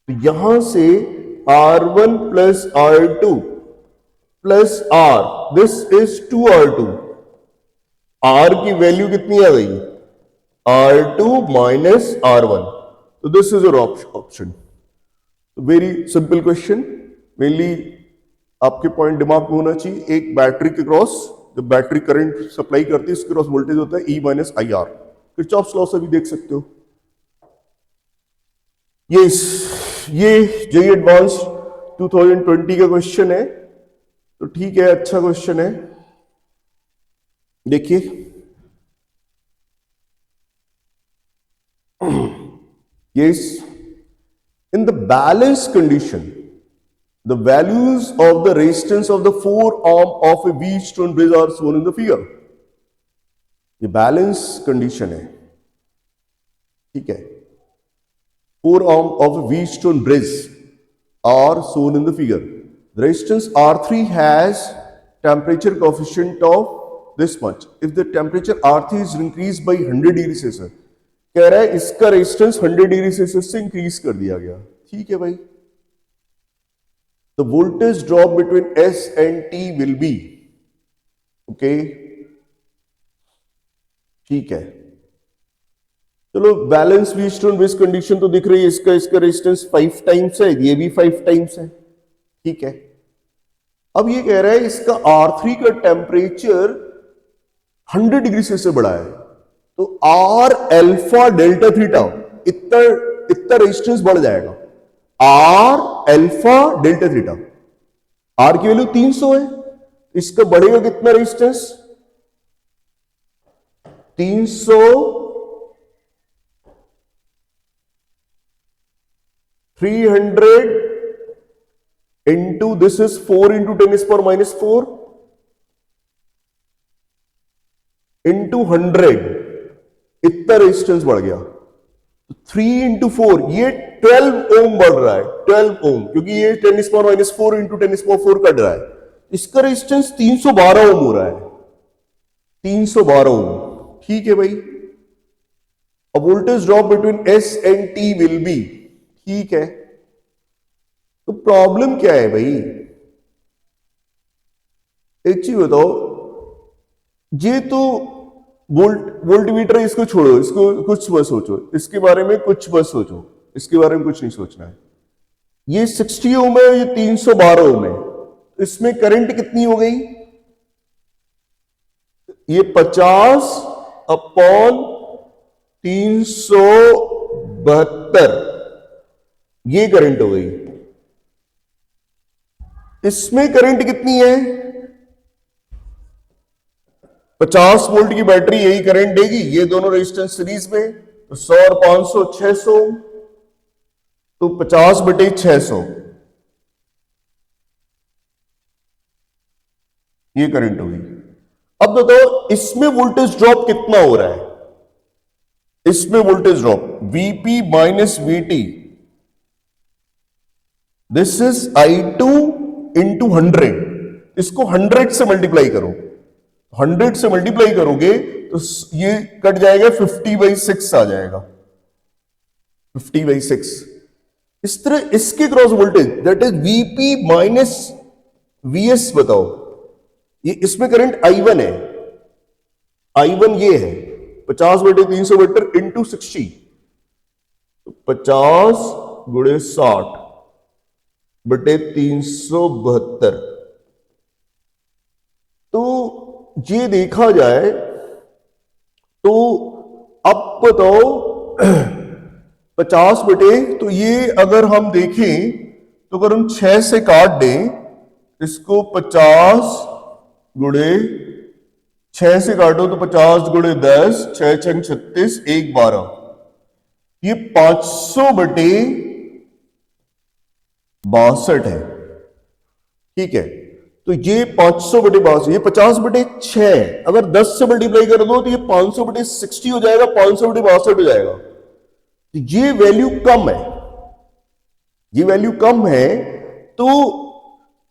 तो यहां से R1 plus R2 plus R, this is 2R2, R की वैल्यू कितनी आ गई R2 माइनस R1, तो this is your option. Very simple question, mainly आपके point दिमाग में होना चाहिए, एक बैटरी के क्रॉस जब बैटरी करंट सप्लाई करती है इसके क्रॉस वोल्टेज होता है E minus I R, Kirchhoff's law से भी देख सकते हो। ये जेईई एडवांस 2020 का क्वेश्चन है, तो ठीक है, अच्छा क्वेश्चन है। देखिए yes, in the balance condition the values of the resistance of the 4 ohm of a Wheatstone bridge are shown in the figure। ये बैलेंस कंडीशन है, ठीक है, 4 ohm of a Wheatstone bridge are shown in the figure। The resistance R3 has temperature coefficient of this much if the temperature R3 is increased by 100 degree Celsius. कह रहा है इसका resistance 100 degree Celsius से increase कर दिया गया, ठीक है भाई। The voltage drop between S and T will be, okay, ठीक है। चलो बैलेंस व्हीटस्टोन ब्रिज कंडीशन तो दिख रही है, इसका रेजिस्टेंस 5 टाइम्स है, ये भी 5 टाइम्स है, ठीक है। अब ये कह रहा है इसका R3 का टेम्परेचर 100 डिग्री से बढ़ा है, तो R अल्फा डेल्टा थीटा इतना रेजिस्टेंस बढ़ जाएगा, R alpha delta theta. R की वैल्यू 300 है, इसका बढ़ेगा कितना resistance 300 300 into this is 4 into 10⁻⁻⁴ into 100, इतना रेजिस्टेंस बढ़ गया। 3 इंटू 4 ये 12 ओम बढ़ रहा है, 12 ओम, क्योंकि ये 10⁻⁻⁴ इंटू 10⁻⁴ कट रहा है। इसका रेजिस्टेंस 312 ओम हो रहा है, 312 ओम। ठीक है भाई, a voltage drop between S and T will be, ठीक है। तो प्रॉब्लम क्या है भाई, एक चीज बताओ, ये तो वोल्टमीटर है, इसको छोड़ो, इसको कुछ मत सोचो, इसके बारे में कुछ मत सोचो, इसके बारे में कुछ नहीं सोचना है। ये 60 ओम है, ये 312 ओम है, इसमें करंट कितनी हो गई, ये 50/372 ये करंट हो गई। इसमें करंट कितनी है, 50 वोल्ट की बैटरी यही करंट देगी, ये दोनों रेजिस्टेंस सीरीज में, तो 100 और 500 600, तो 50/600 ये करंट होगी। अब बताओ इसमें वोल्टेज ड्रॉप कितना हो रहा है, इसमें voltage drop Vp minus Vt, this is I2 into 100, इसको 100 से मल्टीप्लाई करो, 100 से मल्टीप्लाई करोगे तो ये कट जाएगा, 50/6 आ जाएगा, 50/6। इस तरह इसके cross voltage that is Vp minus Vs, बताओ ये इसमें करंट I1 है, I1 ये है 50/372 इंटू 60, 50/60/372। तो ये देखा जाए तो अब बताओ 50 तो ये अगर हम देखें तो अगर हम 6 से काट दें इसको, 50/6 से काटो तो 50/10, 6 6 36, 1 12, ये 500/62 है, ठीक है। तो ये 500/62, ये 50/6, अगर 10 से मल्टीप्लाई कर दो तो ये 500/60 हो जाएगा, 500/62 हो जाएगा। तो ये वैल्यू कम है, ये वैल्यू कम है, तो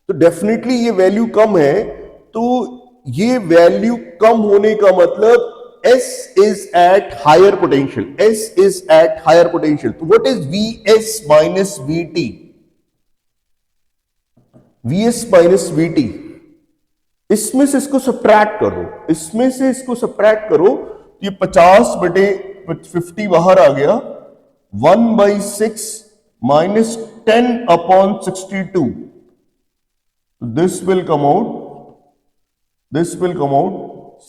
डेफिनेटली ये वैल्यू कम है, तो ये वैल्यू कम होने का मतलब S is at higher potential, S is at higher potential। तो what is Vs minus Vt, Vs minus Vt, इसमें से इसको सब्ट्रैक्ट कर दो, इसमें से इसको सब्ट्रैक्ट करो, तो ये 50/50 बाहर आ गया, 1/6 minus 10/62, this will come out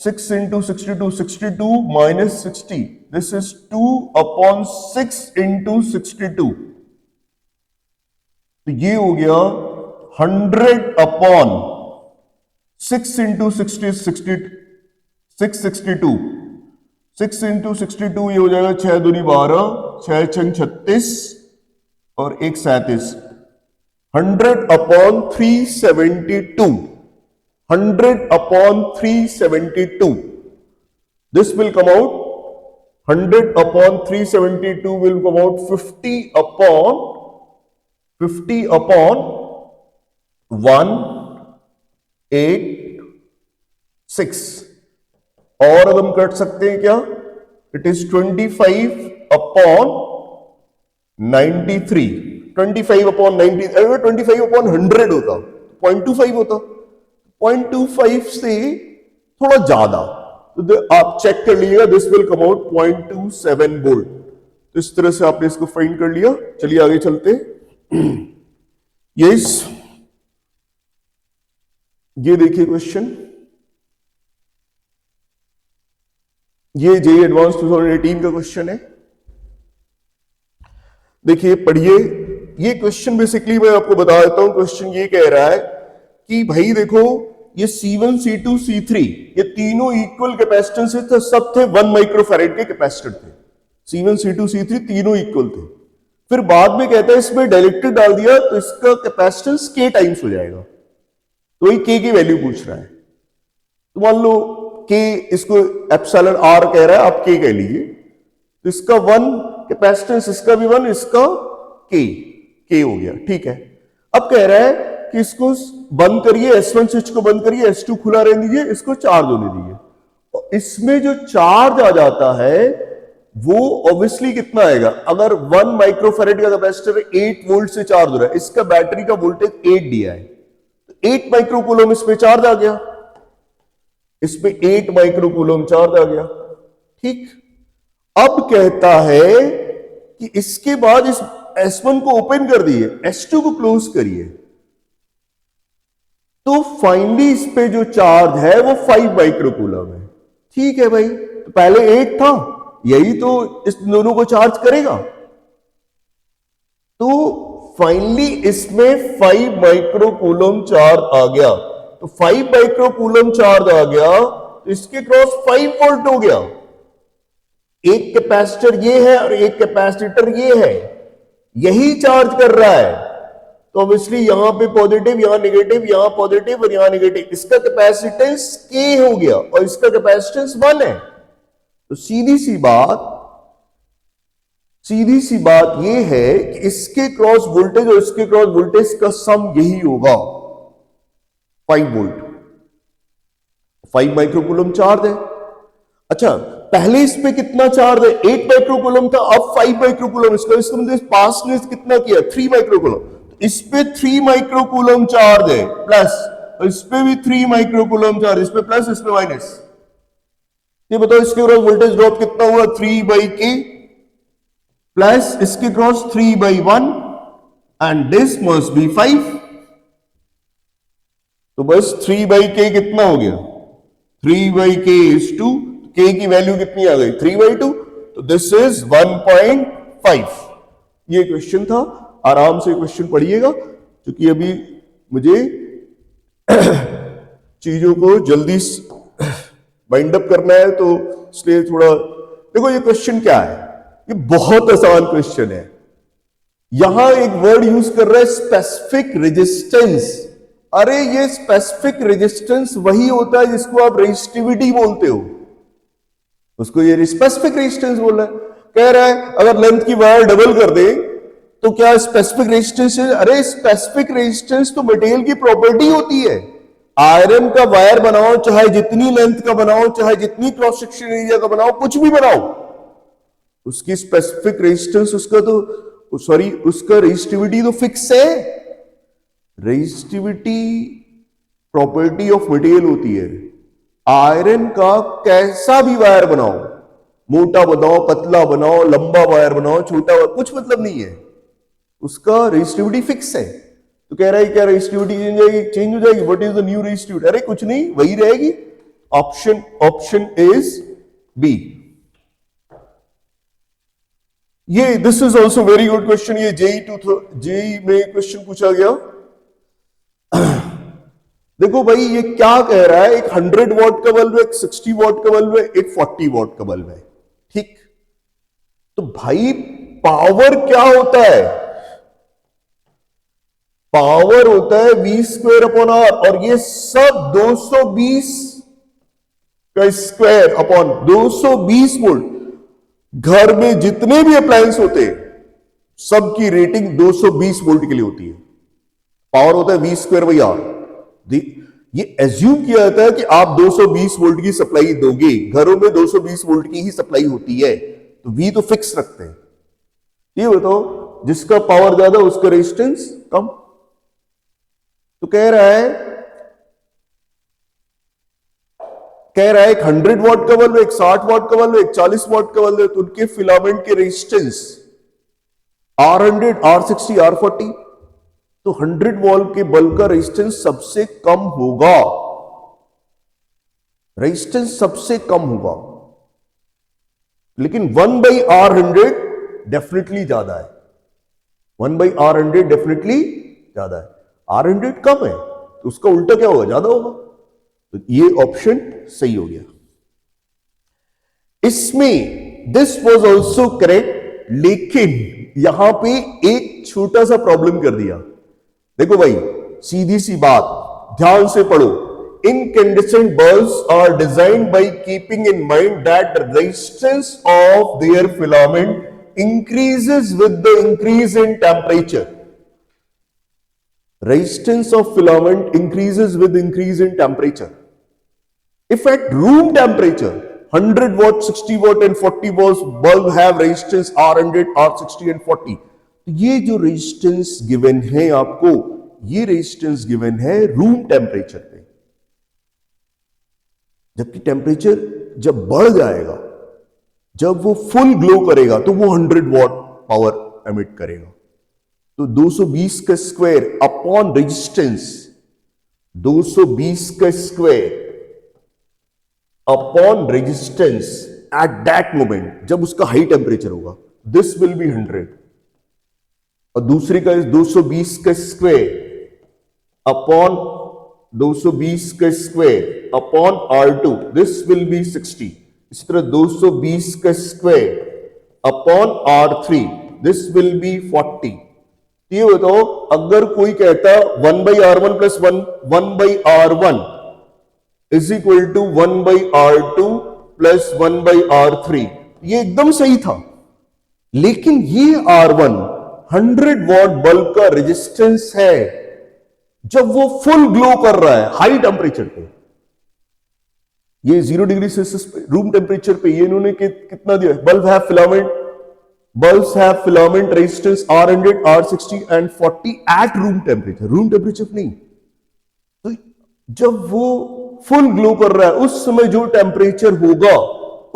6 into 62, 62 minus 60, this is 2/6 into 62, तो ये हो गया 100/6 into 60, 662, 6 into 62 ये हो जाएगा 6 दूनी 12, 6 6 36 और 1 37, 100/372, 100/372, this will come out, 100/372 will come out 50/186, और हम कर सकते हैं क्या, इट इज 25/93, 25/90, अगर 25/100 होता 0.25 होता, 0.25 से थोड़ा ज्यादा, तो आप चेक कर लीजिएगा, this will come out 0.27 volt. तो इस तरह से आपने इसको फाइंड कर लिया। चलिए आगे चलते। यस, ये देखिए क्वेश्चन, ये जेईई एडवांस 2018 का क्वेश्चन है। देखिए पढ़िए, ये क्वेश्चन बेसिकली मैं आपको बता देता हूं। क्वेश्चन ये कह रहा है कि भाई देखो, ये C1, C2, C3 ये तीनों इक्वल कैपेसिटेंस थे, सब थे 1 माइक्रोफैरेड के कैपेसिटर थे। C1, C2, C3 तीनों इक्वल थे। फिर बाद में कहता है इसमें डाइलेक्ट्रिक डाल दिया तो इसका कैपेसिटेंस K टाइम्स हो जाएगा। तो वही K की वैल्यू पूछ रहा है। तो मान लो K, इसको एप्सिलॉन R कह रहा है, आप K कह लीजिए। तो इसका 1 कैपेसिटेंस इसका भी 1, इसका के हो गया, ठीक है। अब कह रहा है कि इसको बंद करिए, S1 स्विच को बंद करिए, S2 खुला रहने दीजिए, इसको चार्ज होने दीजिए। और इसमें जो चार्ज आ जाता है वो ऑब्वियसली कितना आएगा, अगर 1 माइक्रोफैरेड का कैपेसिटर 8 वोल्ट से चार्ज हो रहा है, इसका बैटरी का वोल्टेज 8 दिया है, तो 8 माइक्रोकूलम इसमें चार्ज आ गया, इसमें 8 माइक्रोकूलम चार्ज आ गया, ठीक। अब कहता है कि इसके बाद इस S1 को ओपन कर दिए, S2 को क्लोज करिए, तो फाइनली इस पे जो चार्ज है वो 5 माइक्रोकूलम है, ठीक है भाई। तो पहले 8 था, यही तो इस दोनों को चार्ज करेगा, तो फाइनली इसमें 5 माइक्रोकूलम चार्ज आ गया। तो 5 माइक्रोकूलम चार्ज आ गया तो इसके क्रॉस 5 वोल्ट हो गया। एक कैपेसिटर ये है और एक कैपेसिटर ये है, यही चार्ज कर रहा है, तो ऑब्वियसली यहां पे पॉजिटिव, यहां नेगेटिव, यहां पॉजिटिव और यहां नेगेटिव, इसका कैपेसिटेंस K हो गया और इसका कैपेसिटेंस 1 है। तो सीधी सी बात यह है कि इसके क्रॉस वोल्टेज और इसके क्रॉस वोल्टेज का सम यही होगा 5 वोल्ट। 5 माइक्रोकूलम चार्ज है। अच्छा, पहले इस पे कितना चार्ज है, 8 माइक्रोकूलम था, अब 5 माइक्रोकूलम, इसका मतलब पास ने कितना किया, 3 माइक्रोकूलम। तो इस पे 3 माइक्रोकूलम चार्ज है प्लस, और इस पे भी 3 माइक्रोकूलम चार्ज, इस पे प्लस, इस पे माइनस। ये बताओ इसके क्रॉस वोल्टेज ड्रॉप कितना हुआ, 3/K प्लस इसके cross 3/1 and this must be 5। तो बस 3/K कितना हो गया, 3/K is 2, K की वैल्यू कितनी आ गई, 3/2, तो दिस इज 1.5। ये क्वेश्चन था, आराम से क्वेश्चन पढ़िएगा, क्योंकि अभी मुझे चीजों को जल्दी बाइंड अप करना है, तो इसलिए थोड़ा देखो ये क्वेश्चन क्या है, ये बहुत आसान क्वेश्चन है। यहां एक वर्ड यूज कर रहा है स्पेसिफिक रेजिस्टेंस। अरे ये स्पेसिफिक रेजिस्टेंस वही होता है जिसको आप रेजिस्टिविटी बोलते हो, उसको ये स्पेसिफिक रेजिस्टेंस बोल रहा है। कह रहा है अगर लेंथ की वायर डबल कर दे तो क्या स्पेसिफिक रेजिस्टेंस है? अरे स्पेसिफिक रेजिस्टेंस तो मटेरियल की प्रॉपर्टी होती है। आयरन का वायर बनाओ, चाहे जितनी लेंथ का बनाओ, चाहे जितनी क्रॉस सेक्शन एरिया का बनाओ, कुछ भी बनाओ, उसकी स्पेसिफिक रेजिस्टेंस उसका रेजिस्टिविटी तो फिक्स है। रेजिस्टिविटी प्रॉपर्टी ऑफ मटेरियल होती है। आयरन का कैसा भी वायर बनाओ, मोटा बनाओ, पतला बनाओ, लंबा वायर बनाओ, छोटा वायर, कुछ मतलब नहीं है, उसका रेजिस्टिविटी फिक्स है। तो कह रहा है क्या रेजिस्टिविटी चेंज हो जाएगी? What is the new resistivity? अरे कुछ नहीं, वही रहेगी। Option is B. ये this is also very good question. ये जेई में क्वेश्चन पूछा गया। देखो भाई ये क्या कह रहा है, एक 100 वॉट का बल्ब है, एक 60 वॉट का बल्ब है, एक 40 वॉट का बल्ब है, ठीक। तो भाई पावर क्या होता है? पावर होता है V²/R, और ये सब 220 का स्क्वायर अपॉन 220 वोल्ट। घर में जितने भी अप्लायंस होते हैं सबकी रेटिंग 220 वोल्ट के लिए होती है। पावर होता है V²/R। ये एज्यूम किया जाता है कि आप 220 वोल्ट की सप्लाई दोगे, घरों में 220 वोल्ट की ही सप्लाई होती है, तो V तो फिक्स रखते हैं। ये बताओ जिसका पावर ज्यादा उसका रेजिस्टेंस कम। तो कह रहा है एक 100 वॉट का बल्ब है, एक 60 वॉट का बल्ब है, एक 40 वॉट का बल्ब है, तो उनके फिलामेंट के रेजिस्टेंस R100, R60, R40। तो 100 वॉट के बल्ब का रेजिस्टेंस सबसे कम होगा, रेजिस्टेंस सबसे कम होगा, लेकिन 1/R100 डेफिनेटली ज्यादा है। 1/R100 डेफिनेटली ज्यादा है। R100 कम है तो उसका उल्टा क्या होगा, ज्यादा होगा। तो ये ऑप्शन सही हो गया। इसमें दिस वाज आल्सो करेक्ट, लेकिन यहां पे एक छोटा सा प्रॉब्लम कर दिया। देखो भाई सीधी सी बात, ध्यान से पढ़ो। Incandescent bulbs are designed by keeping in mind that the resistance of their filament increases with the increase in temperature. Resistance of filament increases with increase in temperature. If at room temperature 100 watt, 60 watt and 40 watts bulb have resistance R100, R60 and 40, तो ये जो resistance given है आपको, ये resistance given है room temperature पे। जबकि temperature जब बढ़ जाएगा, जब वो फुल ग्लो करेगा तो वो 100 वॉट पावर एमिट करेगा। तो 220 का स्क्वायर अपॉन रेजिस्टेंस, 220 का square upon resistance at that moment, जब उसका हाई टेम्परेचर होगा, दिस विल बी 100। और दूसरी का 220 का स्क्वायर अपॉन 220 का square upon R2, this will be 60। इसी तरह 220 का square upon R3, this will be 40। ये बताओ, अगर कोई कहता 1/R1 plus 1/R1 is equal to 1/R2 plus 1/R3, ये एकदम सही था। लेकिन ये R1 100 वॉट बल्ब का रेजिस्टेंस है जब वो फुल ग्लो कर रहा है हाई टेम्परेचर पे। ये 0 डिग्री सेल्सियस पे रूम टेम्परेचर पे ये इन्होंने कितना दिया? Bulb have filament, bulbs have filament resistance R100, R60 and 40 at room temperature, room temperature नहीं। तो जब वो फुल ग्लो कर रहा है उस समय जो टेम्परेचर होगा,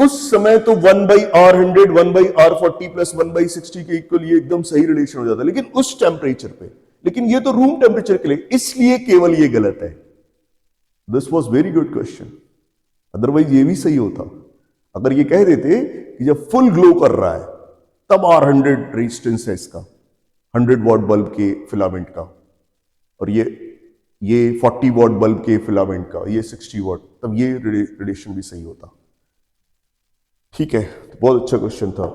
उस समय तो 1/R100 1/R40 प्लस 1/60 के इक्वल, ये एकदम सही रिलेशन हो जाता है। लेकिन उस टेम्परेचर पे, लेकिन ये तो रूम टेम्परेचर के लिए, इसलिए केवल ये गलत है। This was very good question, otherwise ये भी सही होता। अगर ये कह देते कि जब फुल ग्लो कर रहा है तब R100 रेजिस्टेंस है इसका, 100 वॉट बल्ब के फिलामेंट का, और ये 40 वॉट बल्ब के फिलामेंट का, ये 60 वॉट, तब ये रिलेशन भी सही होता। ठीक है, तो बहुत अच्छा क्वेश्चन था।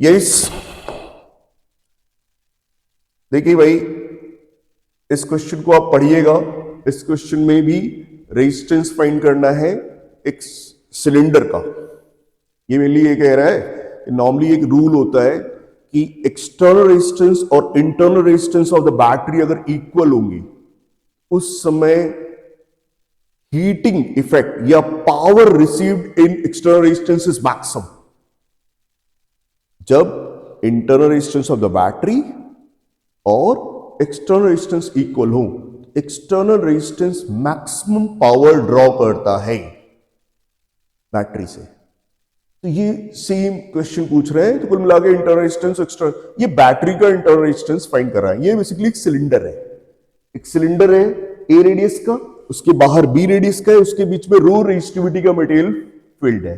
यस, देखिए भाई, इस क्वेश्चन को आप पढ़िएगा। इस क्वेश्चन में भी रेजिस्टेंस फाइंड करना है एक सिलेंडर का। ये मेरे लिए कह रहा है, नॉर्मली एक रूल होता है कि एक्सटर्नल रेजिस्टेंस और internal resistance of the battery अगर इक्वल होंगी, उस समय हीटिंग इफेक्ट या power received in external resistance is maximum. जब internal resistance of the battery और एक्सटर्नल रेजिस्टेंस इक्वल हो, external resistance maximum power draw करता है बैटरी से। तो ये सेम क्वेश्चन पूछ रहे हैं, तो कुल मिला के इंटरनल रेजिस्टेंस, एक्सटर्नल, ये बैटरी का इंटरनल रेजिस्टेंस फाइंड कर रहा है। ये बेसिकली एक सिलेंडर है, एक सिलेंडर है ए रेडियस का, उसके बाहर बी रेडियस का है, उसके बीच में रो रेजिस्टिविटी का मटेरियल फील्ड है।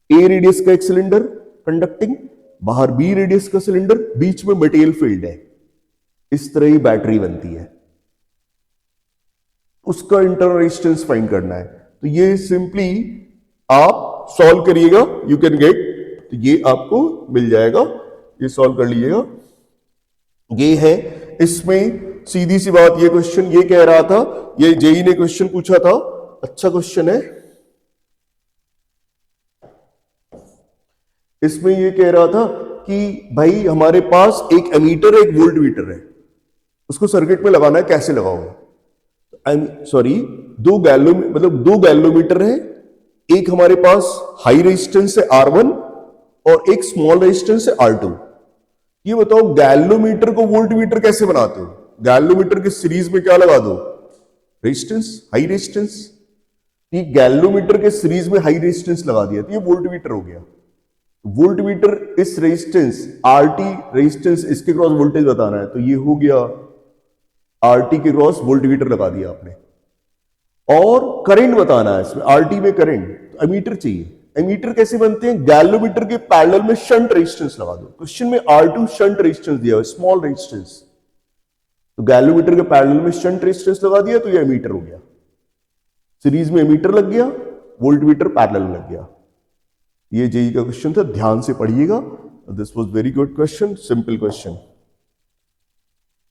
ए रेडियस का एक सिलेंडर कंडक्टिंग, बाहर बी रेडियस का सिलेंडर, बीच में मटेरियल फील्ड है। इस तरह ही बैटरी बनती है, उसका इंटरनल रेजिस्टेंस फाइंड करना है। तो ये सिंपली आप सॉल्व करिएगा, यू कैन गेट, तो ये आपको मिल जाएगा, ये सॉल्व कर लीजिएगा। ये है, इसमें सीधी सी बात, ये क्वेश्चन ये कह रहा था, ये जेई ने क्वेश्चन पूछा था, अच्छा क्वेश्चन है। इसमें ये कह रहा था कि भाई हमारे पास एक एमीटर, एक वोल्ट मीटर है, उसको सर्किट में लगाना है, कैसे लगाओगे? सॉरी, दो गैल्वोमीटर है, एक हमारे पास हाई रेजिस्टेंस है R1 और एक स्मॉल रेजिस्टेंस है R2। ये बताओ गैल्वोमीटर को वोल्टमीटर कैसे बनाते हो? गैल्वोमीटर के सीरीज में क्या लगा दो? Resistance, high resistance. ये गैल्वोमीटर के सीरीज में हाई रेजिस्टेंस लगा दिया, तो ये वोल्टमीटर हो गया। वोल्टमीटर इस रेजिस्टेंस RT रेजिस्टेंस, इसके क्रॉस वोल्टेज बताना है, तो ये हो गया RT के क्रॉस वोल्टमीटर लगा दिया आपने। और करंट बताना है इसमें, RT में करंट, तो एमीटर चाहिए। एमीटर कैसे बनते हैं? गैल्वोमीटर के पैरेलल में शंट रेजिस्टेंस लगा दो। क्वेश्चन में R2 शंट रेजिस्टेंस दिया है, स्मॉल रेजिस्टेंस, तो गैल्वोमीटर के पैरेलल में शंट रेजिस्टेंस लगा दिया, तो ये एमीटर हो गया। सीरीज में एमीटर लग गया, वोल्टमीटर पैरेलल में लग गया। ये जेई का क्वेश्चन था, ध्यान से पढ़िएगा। This was very good question, simple question.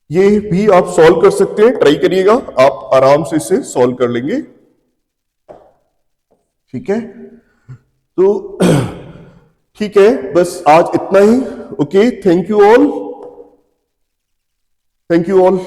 ये भी आप सॉल्व कर सकते हैं, ट्राई करिएगा, आप आराम से इसे सॉल्व कर लेंगे। ठीक है, तो ठीक है, बस आज इतना ही। Okay, thank you all, thank you all.